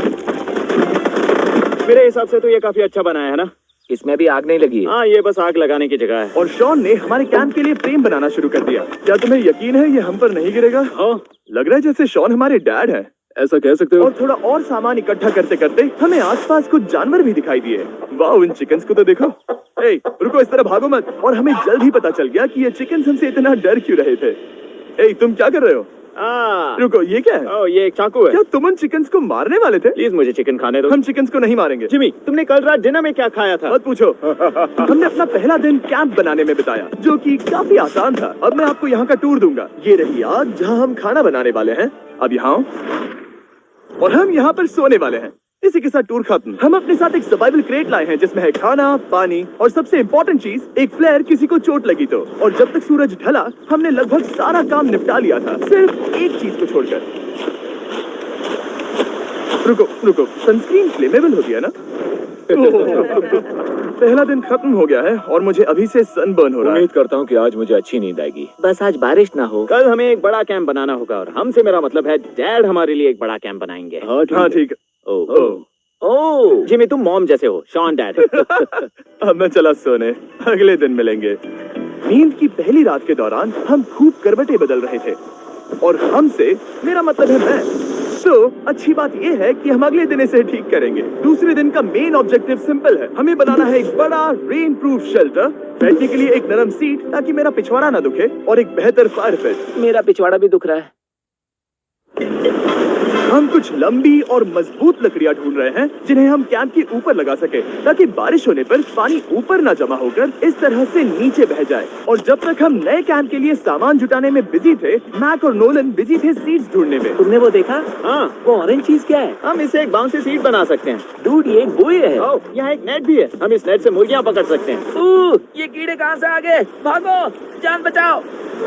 मेरे हिसाब से तो ये काफी अच्छा बनाया है ना? इसमें भी आग नहीं लगी है। हाँ, ये बस आग लगाने की जगह है। और शॉन ने हमारे कैंप के लिए फ्रेम बनाना शुरू कर दिया। क्या तुम्हें यकीन है ये हम पर नहीं गिरेगा? हाँ, लग रहा है जैसे शॉन हमारे डैड है। ऐसा कह सकते हो? और थोड़ा और सामान इकट्ठा करते करते हमें आसपास कुछ जानवर भी दिखाई दिए। वाह, इन चिकन्स को तो देखो। ए, रुको, इस तरह भागो मत। और हमें जल्द ही पता चल गया कि ये चिकन्स हमसे इतना डर क्यों रहे थे। ए, तुम क्या कर रहे हो? रुको, ये क्या है? ये एक चाकू है। क्या तुम उन चिकन्स को मारने वाले थे? प्लीज मुझे चिकन खाने दो। हम चिकन्स को नहीं मारेंगे। जिमी, तुमने कल रात डिनर में क्या खाया था? मत पूछो। हमने अपना पहला दिन कैंप बनाने में बिताया, जो कि काफी आसान था। अब मैं आपको यहाँ का टूर दूंगा। ये रही आग जहाँ हम खाना बनाने वाले हैं। अब यहाँ आओ। और हम यहाँ पर सोने वाले हैं। इसी के साथ टूर खत्म। हम अपने साथ एक सर्वाइवल क्रेट लाए हैं जिसमें है खाना, पानी और सबसे इम्पोर्टेंट चीज एक फ्लेयर, किसी को चोट लगी तो। और जब तक सूरज ढला हमने लगभग सारा काम निपटा लिया था, सिर्फ एक चीज को छोड़कर। रुको, सनस्क्रीन फ्लेमेबल होती है ना? पहला दिन खत्म हो गया है और मुझे अभी से सनबर्न हो रहा है। उम्मीद करता हूँ कि आज मुझे अच्छी नींद आएगी। बस आज बारिश ना हो। कल हमें एक बड़ा कैंप बनाना होगा और हमसे मेरा मतलब है डैड हमारे लिए एक बड़ा कैंप बनाएंगे। हाँ ठीक है। ओह, जिमी तुम मॉम जैसे हो, शॉन डैड। अब मैं चला सोने, अगले दिन मिलेंगे। नींद की पहली रात के दौरान हम खूब करवटें बदल रहे थे और हमसे मेरा मतलब है मैं अच्छी बात ये है कि हम अगले दिन इसे ठीक करेंगे। दूसरे दिन का मेन ऑब्जेक्टिव सिंपल है, हमें बनाना है एक बड़ा रेन प्रूफ शेल्टर, बैठने के लिए एक नरम सीट ताकि मेरा पिछवाड़ा ना दुखे, और एक बेहतर फायर पिट। मेरा पिछवाड़ा भी दुख रहा है। हम कुछ लंबी और मजबूत लकड़ियां ढूंढ रहे हैं जिन्हें हम कैंप के ऊपर लगा सके, ताकि बारिश होने पर पानी ऊपर ना जमा होकर इस तरह से नीचे बह जाए। और जब तक हम नए कैंप के लिए सामान जुटाने में बिजी थे, मैक और नोलन बिजी थे सीड्स ढूंढने में। तुमने वो देखा? हाँ, वो ऑरेंज चीज क्या है? हम इसे एक बाउंसी सीट बना सकते हैं। डूड, ये एक बुई है। ओह, यहाँ एक नेट भी है, हम इस नेट से मुर्गियाँ पकड़ सकते हैं। ये कीड़े कहाँ से आ गए? भागो, जान बचाओ।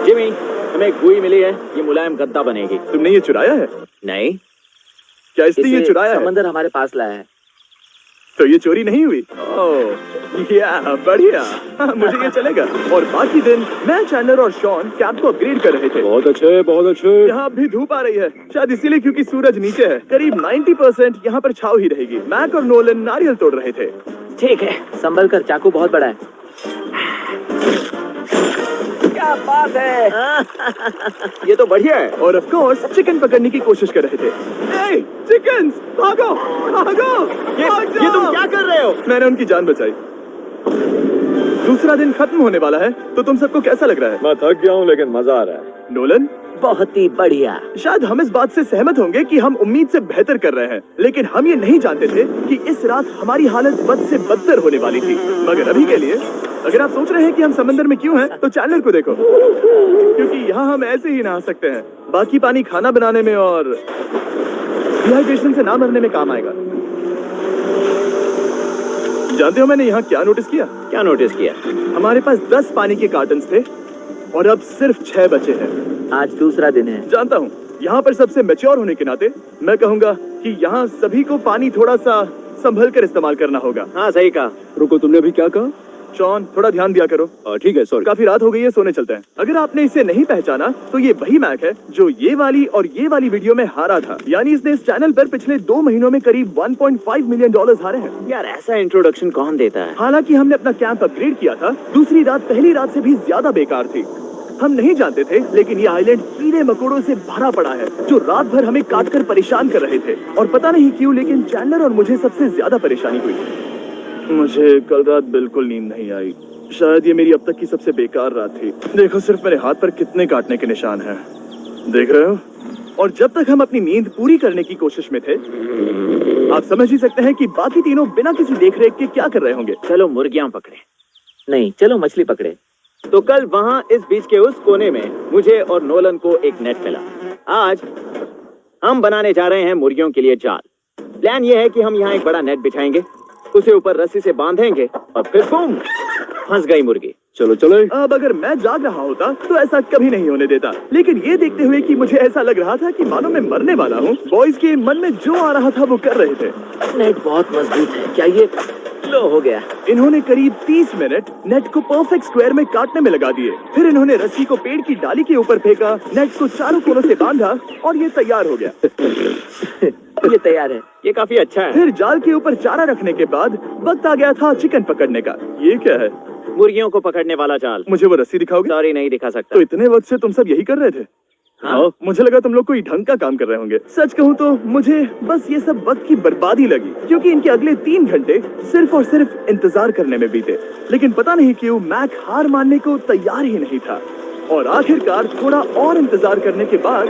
जिमी, हमें एक बुई मिली है, ये मुलायम गद्दा बनेगी। तुमने ये चुराया है? नहीं, क्या इसने ये इसे चुराया है? समंदर हमारे पास लाया है। तो ये चोरी नहीं हुई? ओह, या बढ़िया। मुझे ये चलेगा। और बाकी दिन मैं, चैंडलर और शॉन कैंप को अपग्रेड कर रहे थे। बहुत अच्छे, बहुत अच्छे। यहाँ भी धूप आ रही है, शायद इसीलिए क्योंकि सूरज नीचे है। करीब 90% यहाँ पर छाव ही रहेगी। मैक और नोलन नारियल तोड़ रहे थे। ठीक है, संभल कर, चाकू बहुत बड़ा है। क्या बात है। ये तो बढ़िया है। और ऑफ कोर्स चिकन पकड़ने की कोशिश कर रहे थे। चिकन्स, भागो भागो, ये तुम क्या कर रहे हो? मैंने उनकी जान बचाई। दूसरा दिन खत्म होने वाला है, तो तुम सबको कैसा लग रहा है? मैं थक गया हूँ लेकिन मजा आ रहा है। नोलन, बहुत ही बढ़िया। शायद हम इस बात से सहमत होंगे कि हम उम्मीद से बेहतर कर रहे हैं, लेकिन हम ये नहीं जानते थे कि इस रात हमारी हालत बद से बदतर होने वाली थी। मगर अभी के लिए, अगर आप सोच रहे हैं कि हम समंदर में क्यों हैं, तो चैंडलर को देखो, क्योंकि यहाँ हम ऐसे ही नहा सकते हैं। बाकी पानी खाना बनाने में और डिहाइड्रेशन से ना मरने में काम आएगा। जानते हो मैंने यहाँ क्या नोटिस किया? क्या नोटिस किया? हमारे पास 10 पानी के कार्टन्स थे और अब सिर्फ 6 बचे हैं। आज दूसरा दिन है। जानता हूँ, यहाँ पर सबसे मैच्योर होने के नाते मैं कहूँगा कि यहाँ सभी को पानी थोड़ा सा संभल कर इस्तेमाल करना होगा। हाँ, सही कहा। रुको, तुमने अभी क्या कहा? शॉन, थोड़ा ध्यान दिया करो। ठीक है, सॉरी। काफी रात हो गई है, सोने चलते हैं। अगर आपने इसे नहीं पहचाना तो ये वही मैक है जो ये वाली और ये वाली वीडियो में हारा था। यानी इसने इस चैनल पर पिछले 2 महीनों में करीब $1.5 मिलियन हारे हैं। यार, ऐसा इंट्रोडक्शन कौन देता है? हालांकि हमने अपना कैंप अपग्रेड किया था, दूसरी रात पहली रात से भी ज्यादा बेकार थी। हम नहीं जानते थे, लेकिन ये आइलैंड कीड़े मकोड़ों से भरा पड़ा है जो रात भर हमें काटकर परेशान कर रहे थे। और पता नहीं क्यों, लेकिन चैंडलर और मुझे सबसे ज्यादा परेशानी हुई। मुझे कल रात बिल्कुल नींद नहीं आई। शायद ये मेरी अब तक की सबसे बेकार रात थी। देखो, सिर्फ मेरे हाथ पर कितने काटने के निशान हैं। देख रहे हो? और जब तक हम अपनी नींद पूरी करने की कोशिश में थे, आप समझ ही सकते हैं कि बाकी तीनों बिना किसी देखरेख के क्या कर रहे होंगे। चलो मुर्गियाँ पकड़े। नहीं, चलो मछली पकड़े। तो कल वहाँ इस बीच के उस कोने में मुझे और नोलन को एक नेट मिला। आज हम बनाने जा रहे हैं मुर्गियों के लिए जाल। प्लान ये है कि हम यहाँ एक बड़ा नेट बिछाएंगे, उसे ऊपर रस्सी से बांधेंगे और फिर बूम, फंस गई मुर्गी। चलो चलो। अब अगर मैं जाग रहा होता तो ऐसा कभी नहीं होने देता, लेकिन ये देखते हुए कि मुझे ऐसा लग रहा था कि मानो मैं मरने वाला हूँ, बॉयज के मन में जो आ रहा था वो कर रहे थे। नेट बहुत मजबूत है। क्या ये लो हो गया? इन्होंने करीब 30 मिनट नेट को परफेक्ट स्क्वायर में काटने में लगा दिए। फिर इन्होंने रस्सी को पेड़ की डाली के ऊपर फेंका, नेट को चारों कोनों से बांधा और ये तैयार हो गया। ये तैयार है। ये काफी अच्छा है। फिर जाल के ऊपर चारा रखने के बाद वक्त आ गया था चिकन पकड़ने का। ये क्या है? मुर्गियों को पकड़ने वाला जाल। मुझे वो रस्सी दिखाओगे? सॉरी, नहीं दिखा सकता। तो इतने वक्त से तुम सब यही कर रहे थे? हाँ। मुझे लगा तुम लोग कोई ढंग का काम कर रहे होंगे। सच कहूँ तो मुझे बस ये सब वक्त की बर्बादी लगी, क्योंकि इनके अगले 3 घंटे सिर्फ और सिर्फ इंतजार करने में बीते। लेकिन पता नहीं क्यों मैक हार मानने को तैयार ही नहीं था। और आखिरकार थोड़ा और इंतजार करने के बाद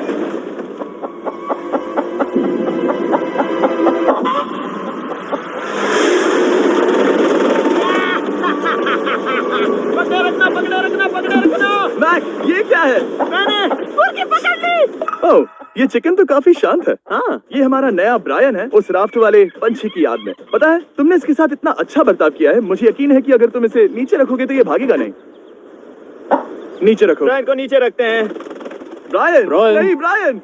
रखना। मैक, ये क्या है? मैंने मुर्गी पकड़ ली। ओह, ये चिकन तो काफी शांत है। हाँ, ये हमारा नया ब्रायन है, उस राफ्ट वाले पंछी की याद में। पता है, तुमने इसके साथ इतना अच्छा बर्ताव किया है, मुझे यकीन है कि अगर तुम इसे नीचे रखोगे तो ये भागेगा नहीं। नीचे रखो। ब्रायन को नीचे रखते हैं। ब्रायन, नहीं ब्रायन।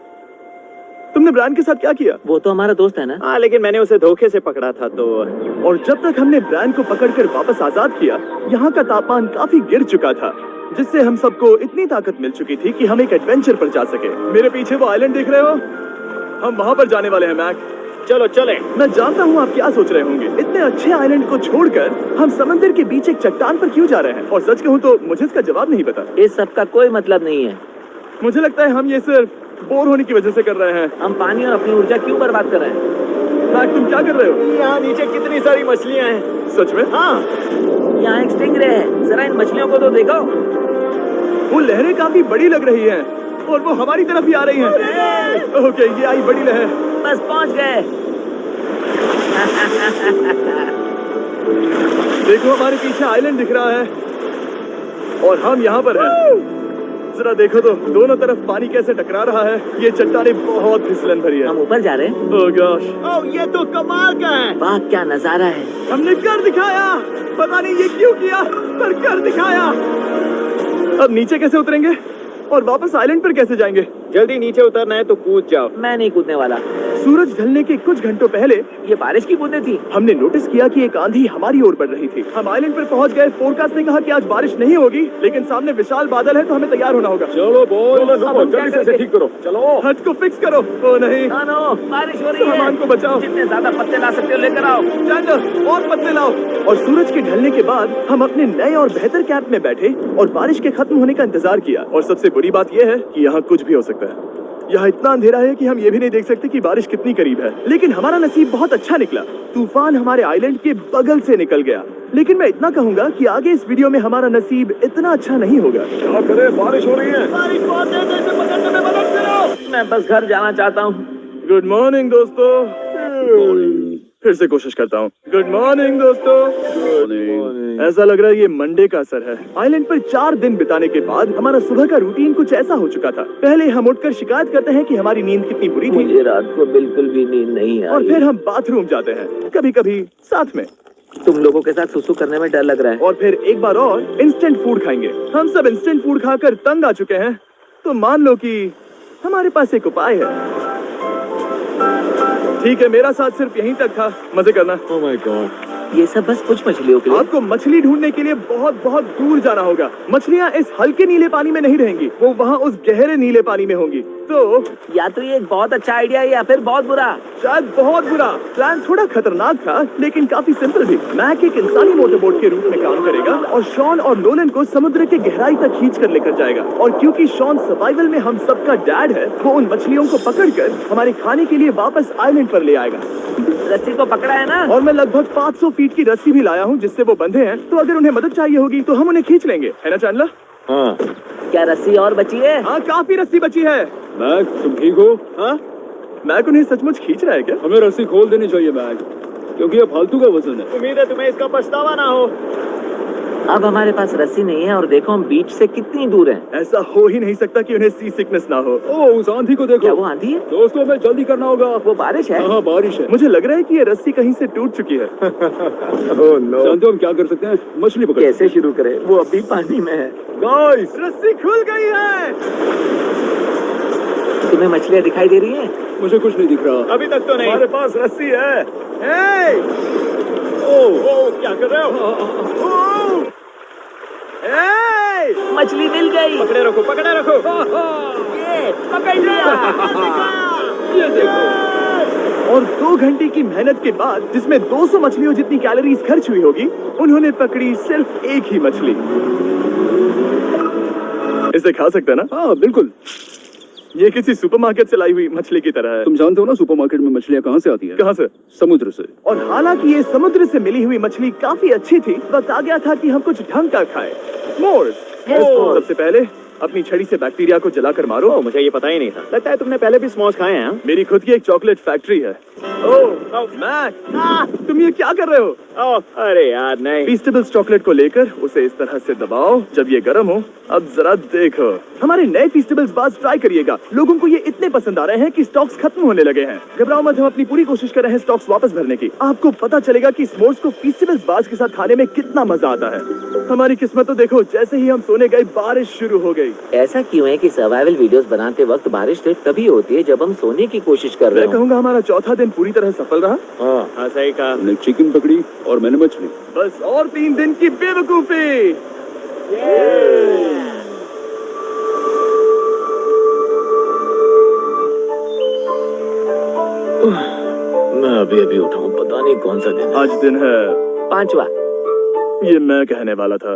तुमने ब्रायन के साथ क्या किया? वो तो हमारा दोस्त है ना। हाँ, लेकिन मैंने उसे धोखे से पकड़ा था तो। और जब तक हमने ब्रायन को पकड़कर वापस आजाद किया, यहाँ का तापमान काफी गिर चुका था, जिससे हम सबको इतनी ताकत मिल चुकी थी कि हम एक एडवेंचर पर जा सके। मेरे पीछे वो आइलैंड देख रहे हो? हम वहाँ पर जाने वाले हैं मैक। चलो चले। मैं जानता हूँ आप क्या सोच रहे होंगे, इतने अच्छे आइलैंड को छोड़कर हम समंदर के बीच एक चट्टान पर क्यों जा रहे हैं? और सच कहूँ तो मुझे इसका जवाब नहीं पता। इस सब का कोई मतलब नहीं है। मुझे लगता है हम ये सिर्फ बोर होने की वजह से कर रहे हैं। हम पानी और अपनी ऊर्जा क्यों बर्बाद कर रहे हैं? मैक, तुम क्या कर रहे हो? यहाँ नीचे कितनी सारी मछलियाँ हैं। सच में? हाँ, यहाँ एक स्टिंगरे है, जरा इन मछलियों को तो देखो। वो लहरें काफी बड़ी लग रही हैं और वो हमारी तरफ ही आ रही हैं। ओके, ये आई बड़ी लहर। बस पहुंच गए। देखो, हमारे पीछे आइलैंड दिख रहा है और हम यहाँ पर हैं। जरा देखो तो दोनों तरफ पानी कैसे टकरा रहा है। ये चट्टानें बहुत फिसलन भरी है। हम ऊपर जा रहे हैं। ओह गॉश, ओह ये तो कमाल का है। वाह क्या नजारा है। हमने कर दिखाया। पता नहीं ये क्यों किया, पर कर दिखाया। अब नीचे कैसे उतरेंगे और वापस आइलैंड पर कैसे जाएंगे? जल्दी नीचे उतरना है तो कूद जाओ। मैं नहीं कूदने वाला। सूरज ढलने के कुछ घंटों पहले ये बारिश की बूंदें थी। हमने नोटिस किया कि एक आंधी हमारी ओर बढ़ रही थी। हम आइलैंड पर पहुंच गए। फोरकास्ट ने कहा कि आज बारिश नहीं होगी, लेकिन सामने विशाल बादल है तो हमें तैयार होना होगा। चलो बॉल, अब हम क्या जल्दी से इसे करेंगे? ठीक करो। चलो। हट को फिक्स करो। ओ नहीं, नो, बारिश हो रही है। सामान को बचाओ। जितने ज्यादा पत्ते ला सकते हो लेकर आओ। चैंडलर, और पत्ते लाओ। और सूरज के ढलने के बाद हम अपने नए और बेहतर कैंप में बैठे और बारिश के खत्म होने का इंतजार किया। और सबसे बुरी बात यह है कि यहाँ कुछ भी हो सकता है। यहाँ इतना अंधेरा है कि हम ये भी नहीं देख सकते कि बारिश कितनी करीब है। लेकिन हमारा नसीब बहुत अच्छा निकला। तूफान हमारे आइलैंड के बगल से निकल गया। लेकिन मैं इतना कहूंगा कि आगे इस वीडियो में हमारा नसीब इतना अच्छा नहीं होगा। क्या करें, बारिश हो रही है। बारिश बहुत तेज है, इसे पकड़ने में मदद करो। मैं बस घर जाना चाहता हूँ। गुड मॉर्निंग दोस्तों। फिर से कोशिश करता हूँ। गुड मॉर्निंग दोस्तों। ऐसा लग रहा है ये मंडे का असर है। आइलैंड पर 4 दिन बिताने के बाद हमारा सुबह का रूटीन कुछ ऐसा हो चुका था। पहले हम उठकर शिकायत करते हैं कि हमारी नींद कितनी बुरी थी, मुझे रात को बिल्कुल भी नींद नहीं और आई। फिर हम बाथरूम जाते हैं, कभी कभी साथ में, तुम लोगों के साथ सुसु करने में डर लग रहा है। और फिर एक बार और इंस्टेंट फूड खाएंगे। हम सब इंस्टेंट फूड खाकर तंग आ चुके हैं, तो मान लो कि हमारे पास एक उपाय है। ठीक है, मेरा साथ सिर्फ यहीं तक था। मजे करना। Oh my God. ये सब बस कुछ मछलियों के लिए। आपको मछली ढूंढने के लिए बहुत बहुत दूर जाना होगा। मछलियाँ इस हल्के नीले पानी में नहीं रहेंगी, वो वहाँ उस गहरे नीले पानी में होंगी। तो या तो ये एक बहुत अच्छा आइडिया है या फिर बहुत बुरा। शायद बहुत बुरा। प्लान थोड़ा खतरनाक था, लेकिन काफी सिंपल भी। मैक एक इंसानी मोटरबोट के रूप में काम करेगा और शॉन और नोलन को समुद्र के गहराई तक खींच कर लेकर जाएगा। और क्योंकि शॉन सर्वाइवल में हम सबका डैड है, वो उन मछलियों को पकड़कर हमारे खाने के लिए वापस आइलैंड पर ले आएगा। रस्सी को पकड़ा है ना? और मैं लगभग 500 फीट की रस्सी भी लाया हूँ जिससे वो बंधे हैं, तो अगर उन्हें मदद चाहिए होगी तो हम उन्हें खींच लेंगे, है ना चैंडलर? हाँ क्या रस्सी और बची है? हाँ, काफी रस्सी बची है। मैक, तुम ठीक हो? हाँ, मैक उन्हें सचमुच खींच रहा है क्या? हमें रस्सी खोल देनी चाहिए मैक, क्योंकि ये फालतू का वजन है। उम्मीद है तुम्हें इसका पछतावा ना हो। अब हमारे पास रस्सी नहीं है और देखो हम बीच से कितनी दूर हैं। ऐसा हो ही नहीं सकता कि उन्हें सी सिकनेस ना हो। ओह, उस आंधी को क्या देखो। वो आंधी है? दोस्तों, हमें जल्दी करना होगा। वो बारिश है? हाँ, बारिश है। मुझे लग रहा है कि ये रस्सी कहीं से टूट चुकी है। Oh no. जानते हो हम क्या कर सकते हैं? मछली पकड़। कैसे शुरू करें? वो अभी पानी में है। गाइस, रस्सी खुल गई है। तुम्हें मछलियाँ दिखाई दे रही हैं? मुझे कुछ नहीं दिख रहा। अभी तक तो नहीं। हमारे पास रस्सी है। हे! ओह, क्या कर रहे हो? ओह! हे! मछली मिल गई। पकड़े रखो, पकड़े रखो। ये पकड़ लिया। ये देखो। और 2 घंटे की मेहनत के बाद, जिसमें 200 मछलियों जितनी कैलोरीज खर्च हुई होगी, उन्होंने पकड़ी सिर्फ एक ही मछली। इसे खा सकते हैं ना? हाँ बिल्कुल। ये किसी सुपरमार्केट से लाई हुई मछली की तरह है। तुम जानते हो ना सुपरमार्केट में मछलियाँ कहाँ से आती हैं? कहाँ से? समुद्र से। और हालांकि ये समुद्र से मिली हुई मछली काफी अच्छी थी, वक्त आ गया था कि हम कुछ ढंग का खाएं। s'mores। सबसे पहले अपनी छड़ी से बैक्टीरिया को जलाकर मारो। ओह, मुझे ये पता ही नहीं था। लगता है तुमने पहले भी स्मोस खाए हैं। मेरी खुद की एक चॉकलेट फैक्ट्री है। ओह मैक, तुम ये क्या कर रहे हो? ओह, अरे यार नहीं। फीस्टेबल्स चॉकलेट को लेकर उसे इस तरह से दबाओ जब ये गर्म हो। अब जरा देखो, हमारे नए फीस्टेबल्स बार्स ट्राई करिएगा। लोगों को ये इतने पसंद आ रहे हैं कि स्टॉक्स खत्म होने लगे हैं। घबराओ मत, हम अपनी पूरी कोशिश कर रहे हैं स्टॉक्स वापस भरने की। आपको पता चलेगा कि s'mores को फीस्टेबल्स बार्स के साथ खाने में कितना मजा आता है। हमारी किस्मत तो देखो, जैसे ही हम सोने गए बारिश शुरू हो गई। ऐसा क्यों है कि सर्वाइवल वीडियोस बनाते वक्त बारिश सिर्फ तभी होती है जब हम सोने की कोशिश कर रहे मैं हो? कहूँगा हमारा चौथा दिन पूरी तरह सफल रहा। हाँ, सही कहा। हमने चिकन पकड़ी और मैंने मछली। बस और 3 दिन की बेवकूफी। मैं अभी अभी उठा हूँ, पता नहीं कौन सा दिन है। आज दिन है 5वां। ये मैं कहने वाला था।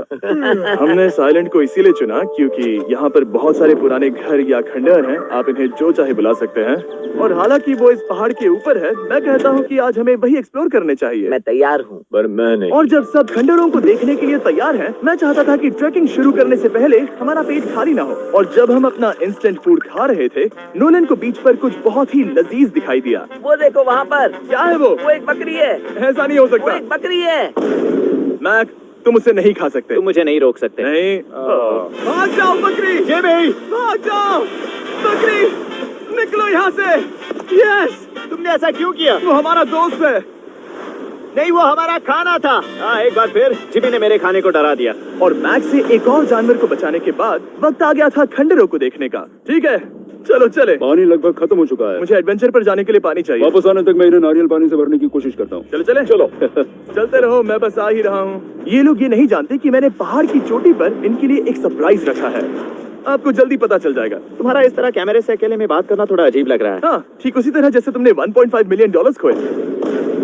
हमने साइलेंट को इसीलिए चुना क्योंकि यहाँ पर बहुत सारे पुराने घर या खंडहर हैं, आप इन्हें जो चाहे बुला सकते हैं। और हालांकि वो इस पहाड़ के ऊपर है, मैं कहता हूँ कि आज हमें वही एक्सप्लोर करने चाहिए। मैं तैयार हूँ। पर मैं नहीं। और जब सब खंडहरों को देखने के लिए तैयार हैं, मैं चाहता था कि ट्रैकिंग शुरू करने से पहले हमारा पेट खाली ना हो। और जब हम अपना इंस्टेंट फूड खा रहे थे, नोलन को बीच पर कुछ बहुत ही लजीज दिखाई दिया। वो देखो वहाँ पर। क्या है वो? वो एक बकरी है। ऐसा नहीं हो वो सकता। एक बकरी है। मैक, तुम उसे नहीं खा सकते। तुम मुझे नहीं रोक सकते। नहीं। भाग जाओ बकरी। ये भी भाग जाओ बकरी, निकलो यहाँ से। यस, तुमने ऐसा क्यों किया? वो हमारा दोस्त है। नहीं, वो हमारा खाना था। हाँ, एक बार फिर जिमी ने मेरे खाने को डरा दिया। और मैक से एक और जानवर को बचाने के बाद वक्त आ गया था खंडहरों को देखने का। ठीक है, चलो चले। पानी लगभग खत्म हो चुका है। मुझे एडवेंचर पर जाने के लिए पानी चाहिए। वापस आने तक मैं इन्हें नारियल पानी से भरने की कोशिश करता हूँ। चलो चले। चलो। चलते रहो, मैं बस आ ही रहा हूँ। ये लोग ये नहीं जानते कि मैंने पहाड़ की चोटी पर इनके लिए एक सरप्राइज रखा है। आपको जल्दी पता चल जाएगा। तुम्हारा इस तरह कैमरे से अकेले में बात करना थोड़ा अजीब लग रहा है। हाँ, ठीक उसी तरह जैसे तुमने 1.5 मिलियन डॉलर्स खोए।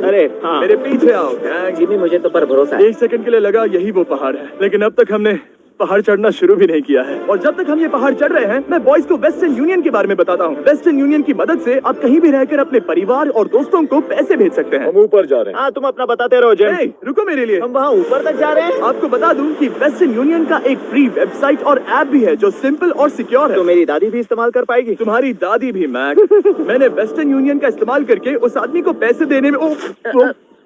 अरे हाँ, मेरे पीछे आओ गैंग। जिमी मुझे तो पर भरोसा है। एक सेकंड के लिए लगा यही वो पहाड़ है, लेकिन अब तक हमने पहाड़ चढ़ना शुरू भी नहीं किया है। और जब तक हम ये पहाड़ चढ़ रहे हैं, मैं बॉयज को वेस्टर्न यूनियन के बारे में बताता हूँ। वेस्टर्न यूनियन की मदद से आप कहीं भी रहकर अपने परिवार और दोस्तों को पैसे भेज सकते हैं। हम ऊपर जा रहे हैं। हाँ, तुम अपना बताते रहो जेम्स। ए, रुको मेरे लिए। हम वहाँ ऊपर तक जा रहे हैं। आपको बता दूं कि वेस्टर्न यूनियन का एक फ्री वेबसाइट और ऐप भी है जो सिंपल और सिक्योर है। तो मेरी दादी भी इस्तेमाल कर पाएगी। तुम्हारी दादी भी मैक। मैंने वेस्टर्न यूनियन का इस्तेमाल करके उस आदमी को पैसे देने में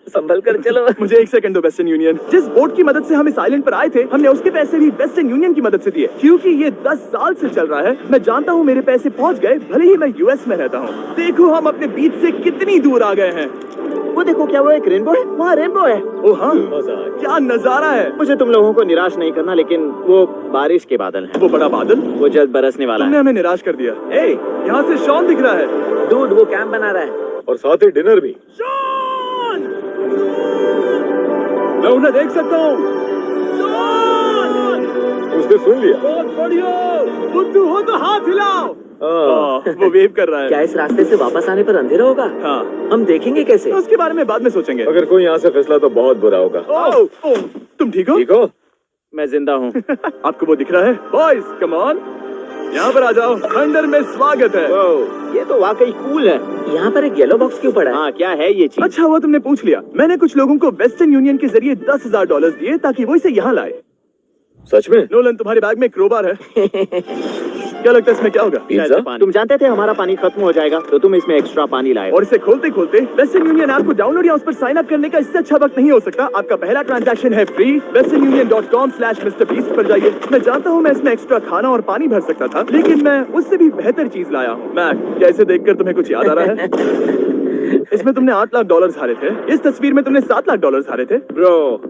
संभल कर चलो। मुझे एक सेकंड दो। वेस्टर्न यूनियन, जिस बोट की मदद से हम इस आइलैंड पर आए थे, हमने उसके पैसे भी वेस्टर्न यूनियन की मदद से दिए। क्योंकि ये 10 साल से चल रहा है, मैं जानता हूँ मेरे पैसे पहुँच गए, भले ही मैं यूएस में रहता हूँ। देखो हम अपने बीच से कितनी दूर आ गए हैं। वो देखो, क्या वो एक रेनबो है? वहाँ रेनबो है। ओ हाँ, क्या नजारा है। मुझे तुम लोगों को निराश नहीं करना, लेकिन वो बारिश के बादल हैं। वो बड़ा बादल, वो जल्द बरसने वाला तुमने है। हमें निराश कर दिया। ए, यहाँ से शॉन दिख रहा है। दूध वो कैंप बना रहा है। और साथ ही डिनर भी। मैं उन्हें देख सकता हूँ। उसने सुन लिया। बहुत बढ़िया। बुद्धू हो तो हाथ हिलाओ। वो वेव कर रहा है। क्या इस रास्ते से वापस आने पर अंधेरा होगा? हाँ, हम देखेंगे कैसे? उसके बारे में बाद में सोचेंगे। अगर कोई यहाँ से फिसला तो बहुत बुरा होगा। ओह, तुम ठीक हो? ठीक हो? मैं जिंदा हूँ। आपको वो दिख रहा है? बॉयज कम ऑन, यहाँ पर आ जाओ। खंडर में स्वागत है। ये तो वाकई कूल है। यहाँ पर एक येलो बॉक्स क्यों पड़ा है? हाँ, क्या है ये चीज? अच्छा हुआ तुमने पूछ लिया। मैंने कुछ लोगों को वेस्टर्न यूनियन के जरिए $10,000 दिए ताकि वो इसे यहाँ लाए। सच में? नोलन, तुम्हारे बैग में क्रोबार है। क्या लगता है इसमें क्या होगा? पिज्जा? तुम जानते थे हमारा पानी खत्म हो जाएगा, तो तुम इसमें एक्स्ट्रा पानी लाए। और इसे खोलते खोलते वेस्टर्न यूनियन ऐप को डाउनलोड या उस पर साइन अप करने का इससे अच्छा वक्त नहीं हो सकता। आपका पहला ट्रांजैक्शन है फ्री। westernunion.com/MrBeast पर जाइए। मैं जानता हूँ मैं इसमें एक्स्ट्रा खाना और पानी भर सकता था, लेकिन मैं उससे भी बेहतर चीज लाया हूँ। मैक, क्या इसे देखकर तुम्हें कुछ याद आ रहा है? इसमें तुमने $8 लाख हारे थे। इस तस्वीर में तुमने $7 लाख हारे थे। ब्रो,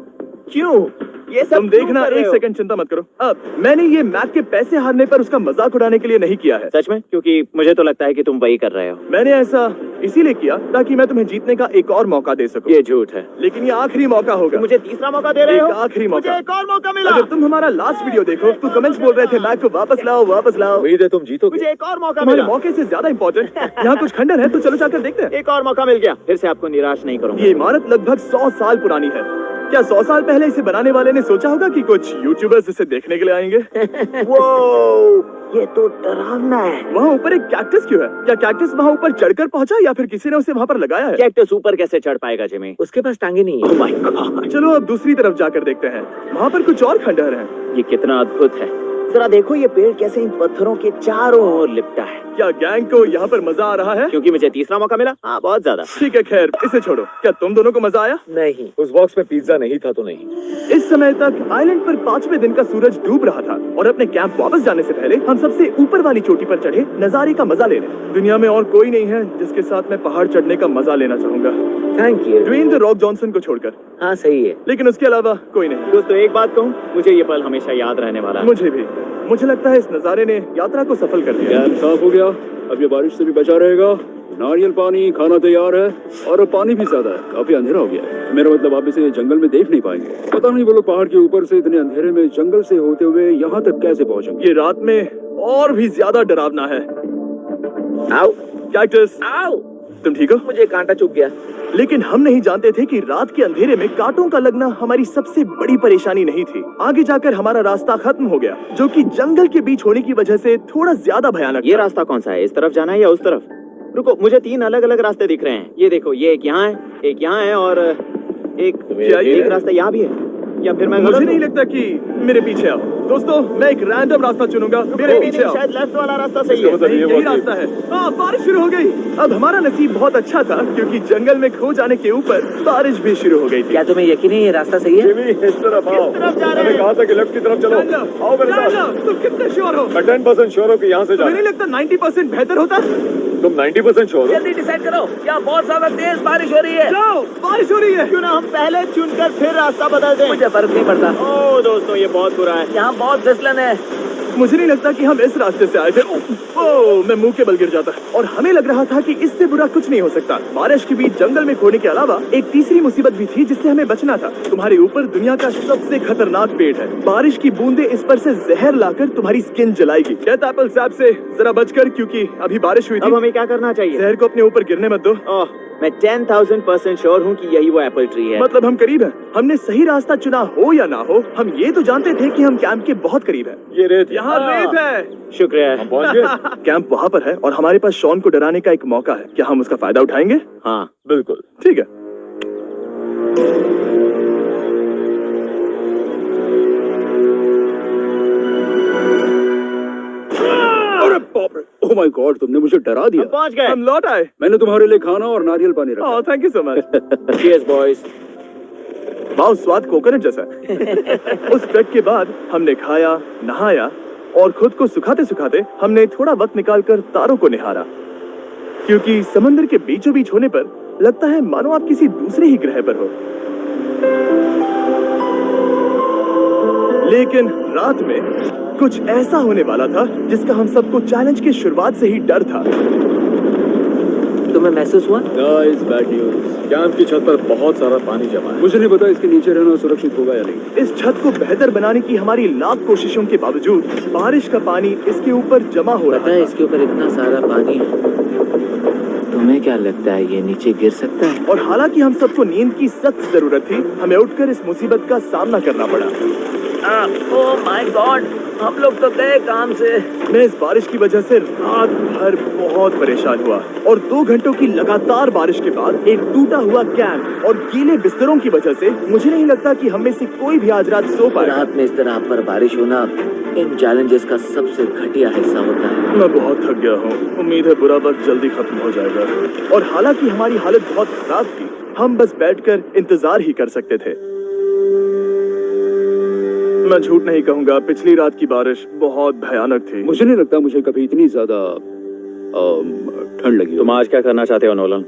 क्यों ये सब तुम देखना, क्यों कर रहे एक हो? सेकंड चिंता मत करो। अब मैंने ये मैक के पैसे हारने पर उसका मजाक उड़ाने के लिए नहीं किया है। सच में? क्योंकि मुझे तो लगता है कि तुम वही कर रहे हो। मैंने ऐसा इसीलिए किया ताकि मैं तुम्हें जीतने का एक और मौका दे सकूं। ये झूठ है। लेकिन ये आखिरी मौका होगा। मुझे तीसरा मौका दे रहे हो? एक आखिरी मुझे मौका। एक और मौका मिला। अगर तुम हमारा लास्ट वीडियो देखो तो कमेंट्स बोल रहे थे मैक को वापस लाओ, वापस लाओ। उम्मीद है तुम जीतोगे। मुझे एक और मौका तुम्हारे मिला। मौके से ज्यादा इंपॉर्टेंट यहाँ कुछ खंडर है, तो चलो जाकर देखते हैं। एक और मौका मिल गया। फिर से आपको निराश नहीं करूंगा। ये इमारत लगभग 100 साल पुरानी है। क्या 100 साल पहले इसे बनाने वाले ने सोचा होगा कि कुछ यूट्यूबर्स इसे देखने के लिए आएंगे? वो ये तो डरावना है। वहाँ ऊपर एक कैक्टस क्यों है? क्या कैक्टस वहाँ ऊपर चढ़कर पहुँचा या फिर किसी ने उसे वहाँ पर लगाया है? कैक्टस ऊपर कैसे चढ़ पाएगा जिमी? उसके पास टांगे नहीं है। Oh my God! चलो अब दूसरी तरफ जाकर देखते हैं। वहाँ पर कुछ और खंडहर हैं। ये कितना अद्भुत है। जरा देखो, ये पेड़ कैसे इन पत्थरों के चारों ओर लिपटा है। क्या गैंग को यहाँ पर मजा आ रहा है? क्योंकि मुझे तीसरा मौका मिला। हाँ, बहुत ज्यादा। ठीक है, खैर इसे छोड़ो। क्या तुम दोनों को मजा आया? नहीं। उस बॉक्स में पिज्जा नहीं था तो नहीं। इस समय तक आइलैंड पर 5वें दिन का सूरज डूब रहा था और अपने कैंप वापस जाने से पहले हम सबसे ऊपर वाली चोटी पर चढ़े नजारे का मजा ले रहे। दुनिया में और कोई नहीं है जिसके साथ मैं पहाड़ चढ़ने का मजा लेना चाहूंगा, thank you. Dwayne the Rock Johnson को छोड़कर। हाँ सही है। लेकिन उसके अलावा कोई नहीं। दोस्तों, एक बात कहूँ, मुझे ये पल हमेशा याद रहने वाला है। मुझे भी। मुझे लगता है इस नजारे ने यात्रा को सफल कर दिया। कैंप साफ हो गया। अब ये बारिश से भी बचा रहेगा। नारियल पानी, खाना तैयार है और पानी भी ज्यादा है। काफी अंधेरा हो गया है। मेरा मतलब आप इसे जंगल में देख नहीं पाएंगे। पता नहीं वो लोग पहाड़ के ऊपर से इतने अंधेरे में जंगल से होते हुए यहाँ तक कैसे पहुँचेंगे। ये रात में और भी ज्यादा डरावना है। आओ कैक्टस, आओ। तुम ठीक हो? मुझे कांटा चुभ गया। लेकिन हम नहीं जानते थे कि रात के अंधेरे में कांटों का लगना हमारी सबसे बड़ी परेशानी नहीं थी। आगे जाकर हमारा रास्ता खत्म हो गया, जो कि जंगल के बीच होने की वजह से थोड़ा ज्यादा भयानक ये था। रास्ता कौन सा है? इस तरफ जाना है या उस तरफ? रुको, मुझे 3 अलग अलग रास्ते दिख रहे हैं। ये देखो, ये एक यहाँ है, एक यहाँ है और क्या ये एक रास्ता यहाँ भी है। या फिर मैं मुझे गलत नहीं हूँ? लगता कि मेरे पीछे आओ। दोस्तों, मैं एक रैंडम रास्ता चुनूंगा, मेरे पीछे आओ। शायद लेफ्ट वाला रास्ता सही है। नहीं, यही रास्ता है। हाँ, बारिश शुरू हो गई। अब हमारा नसीब बहुत अच्छा था, क्योंकि जंगल में खो जाने के ऊपर बारिश भी शुरू हो गई थी। क्या तुम्हें यकीन है ये रास्ता सही है? इस तरफ आओ। तरफ जा रहे हैं? कहा था कि लेफ्ट की तरफ चलो। आओ मेरे साथ। तुम कितने श्योर हो? मैं 10% श्योर हूँ कि यहाँ से तुम्हें नहीं लगता 90% बेहतर होता? तुम 90% श्योर हो? जल्दी डिसाइड करो, यहाँ बहुत ज्यादा तेज बारिश हो रही है। जाओ, बारिश हो रही है। क्यों ना हम पहले चुनकर फिर रास्ता बदल दें? मुझे फर्क नहीं पड़ता, ओह दोस्तों, ये बहुत बुरा है। यहाँ बहुत फिसलन है। मुझे नहीं लगता कि हम इस रास्ते से आए थे। ओह, मैं मुंह के बल गिर जाता। और हमें लग रहा था कि इससे बुरा कुछ नहीं हो सकता। बारिश के बीच जंगल में खोने के अलावा एक तीसरी मुसीबत भी थी जिससे हमें बचना था। तुम्हारे ऊपर दुनिया का सबसे खतरनाक पेड़ है। बारिश की बूंदें इस पर से जहर लाकर तुम्हारी स्किन जलाएगी। डेथ एप्पल सैप से जरा बचकर, क्योंकि अभी बारिश हुई अब थी। हमें क्या करना चाहिए? जहर को अपने ऊपर गिरने मत दो। ओह, मैं 10,000% श्योर हूँ कि यही वो एप्पल ट्री है। मतलब हम करीब हैं। हमने सही रास्ता चुना हो या ना हो, हम ये तो जानते थे कि हम कैंप के बहुत करीब हैं। ये रेत यहाँ रेत है। शुक्रिया। पहुंच गए। कैंप वहाँ पर है और हमारे पास शॉन को डराने का एक मौका है। क्या हम उसका फायदा उठाएंगे? हाँ, बिल्कुल। ठीक है। अरे बाप रे, ओह माय गॉड, तुमने मुझे डरा दिया। हम पहुँच गए। हम लौट आए। मैंने तुम्हारे लिए खाना और नारियल पानी रखा। Oh, thank you so much. Cheers, boys। वाह, स्वाद कोकोनट जैसा है। उस ट्रैक के बाद हमने खाया, नहाया और खुद को सुखाते सुखाते हमने थोड़ा वक्त निकालकर तारों को निहारा, क्योंकि समंदर के बीचों बीच होने पर लगता है मानो आप किसी दूसरे ही ग्रह पर हो। लेकिन रात में कुछ ऐसा होने वाला था जिसका हम सबको चैलेंज के शुरुआत से ही डर था। तुम्हें महसूस हुआ? Guys, bad news. कैंप की छत पर बहुत सारा पानी जमा है। मुझे नहीं पता इसके नीचे रहना सुरक्षित होगा या नहीं। इस छत को बेहतर बनाने की हमारी लाख कोशिशों के बावजूद बारिश का पानी इसके ऊपर जमा हो पता रहा है था। इसके ऊपर इतना सारा पानी है, तुम्हें क्या लगता है ये नीचे गिर सकता है? और हालांकि हम सबको नींद की सख्त जरूरत थी, हमें उठकर इस मुसीबत का सामना करना पड़ा। ओह माय गॉड, हम लोग तो गए काम से। मैं इस बारिश की वजह से रात भर बहुत परेशान हुआ और 2 घंटों की लगातार बारिश के बाद एक टूटा हुआ कैंप और गीले बिस्तरों की वजह से मुझे नहीं लगता कि हम में से कोई भी आज रात सो पाएगा। रात में इस तरह आप पर बारिश होना इन चैलेंजेस का सबसे घटिया हिस्सा होता है। मैं बहुत थक गया हूँ। उम्मीद है बुरा वक्त जल्दी खत्म हो जाएगा। और हालांकि हमारी हालत बहुत खराब थी, हम बस बैठकर इंतजार ही कर सकते थे। मैं झूठ नहीं कहूंगा, पिछली रात की बारिश बहुत भयानक थी। मुझे नहीं लगता मुझे कभी इतनी ज्यादा ठंड लगी हो। तुम आज क्या करना चाहते हो नोलन?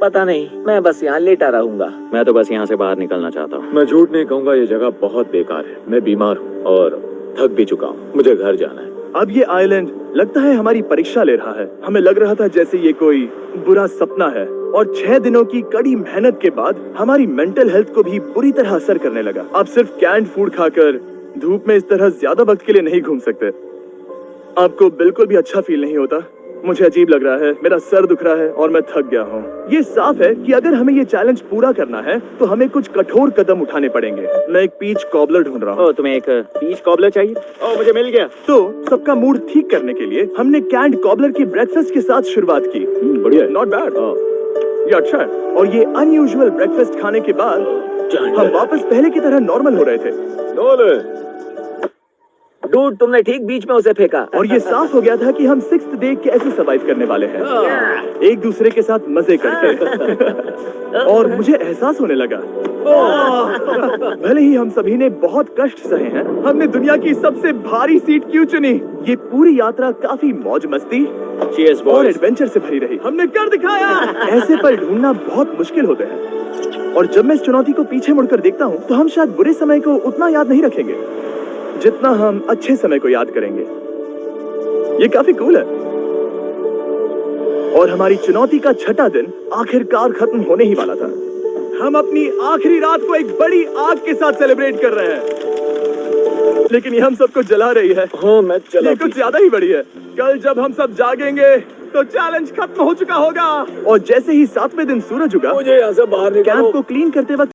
पता नहीं, मैं बस यहाँ लेटा रहूंगा। मैं तो बस यहाँ से बाहर निकलना चाहता हूँ। मैं झूठ नहीं कहूंगा, ये जगह बहुत बेकार है। मैं बीमार हूँ और थक भी चुका हूँ। मुझे घर जाना है। अब ये आइलैंड लगता है हमारी परीक्षा ले रहा है। हमें लग रहा था जैसे ये कोई बुरा सपना है और 6 दिनों की कड़ी मेहनत के बाद हमारी मेंटल हेल्थ को भी बुरी तरह असर करने लगा। अब सिर्फ कैंड फूड खाकर धूप में इस तरह ज्यादा वक्त के लिए नहीं घूम सकते। आपको बिल्कुल भी अच्छा फील नहीं होता? मुझे अजीब लग रहा है, मेरा सर दुख रहा है और मैं थक गया हूँ। ये साफ है कि अगर हमें ये चैलेंज पूरा करना है तो हमें कुछ कठोर कदम उठाने पड़ेंगे। मैं एक पीच कॉबलर ढूंढ रहा हूँ। ओह, तुम्हें एक पीच कॉबलर चाहिए? ओह, मुझे मिल गया। तो सबका मूड ठीक करने के लिए हमने कैंड कॉबलर के ब्रेकफास्ट के साथ शुरुआत की। बढ़िया है। नॉट बैड, ये अच्छा है। और ये अनयूजुअल ब्रेकफास्ट खाने के बाद हम वापस पहले की तरह नॉर्मल हो रहे थे। डूड, तुमने ठीक बीच में उसे फेंका। और ये साफ हो गया था कि हम 6th डे कैसे सर्वाइव करने वाले हैं, एक दूसरे के साथ मजे करके। और मुझे एहसास होने लगा, भले ही हम सभी ने बहुत कष्ट सहे हैं, हमने दुनिया की सबसे भारी सीट क्यों चुनी? ये पूरी यात्रा काफी मौज मस्ती Cheers, और boys। एडवेंचर से भरी रही। हमने कर दिखाया। ऐसे पल ढूंढना बहुत मुश्किल होते हैं और जब मैं इस चुनौती को पीछे मुड़कर देखता हूँ तो हम शायद बुरे समय को उतना याद नहीं रखेंगे जितना हम अच्छे समय को याद करेंगे। ये काफी कूल है। और हमारी चुनौती का 6ठा दिन आखिरकार खत्म होने ही वाला था। हम अपनी आखिरी रात को एक बड़ी आग के साथ सेलिब्रेट कर रहे हैं, लेकिन ये हम सबको जला रही है। हाँ, मैं चला। ये कुछ ज्यादा ही बड़ी है। कल जब हम सब जागेंगे तो चैलेंज खत्म हो चुका होगा। और जैसे ही 7वें दिन सूरज उगा, मुझे यहाँ से बाहर निकालो। कैंप को क्लीन करते वक्त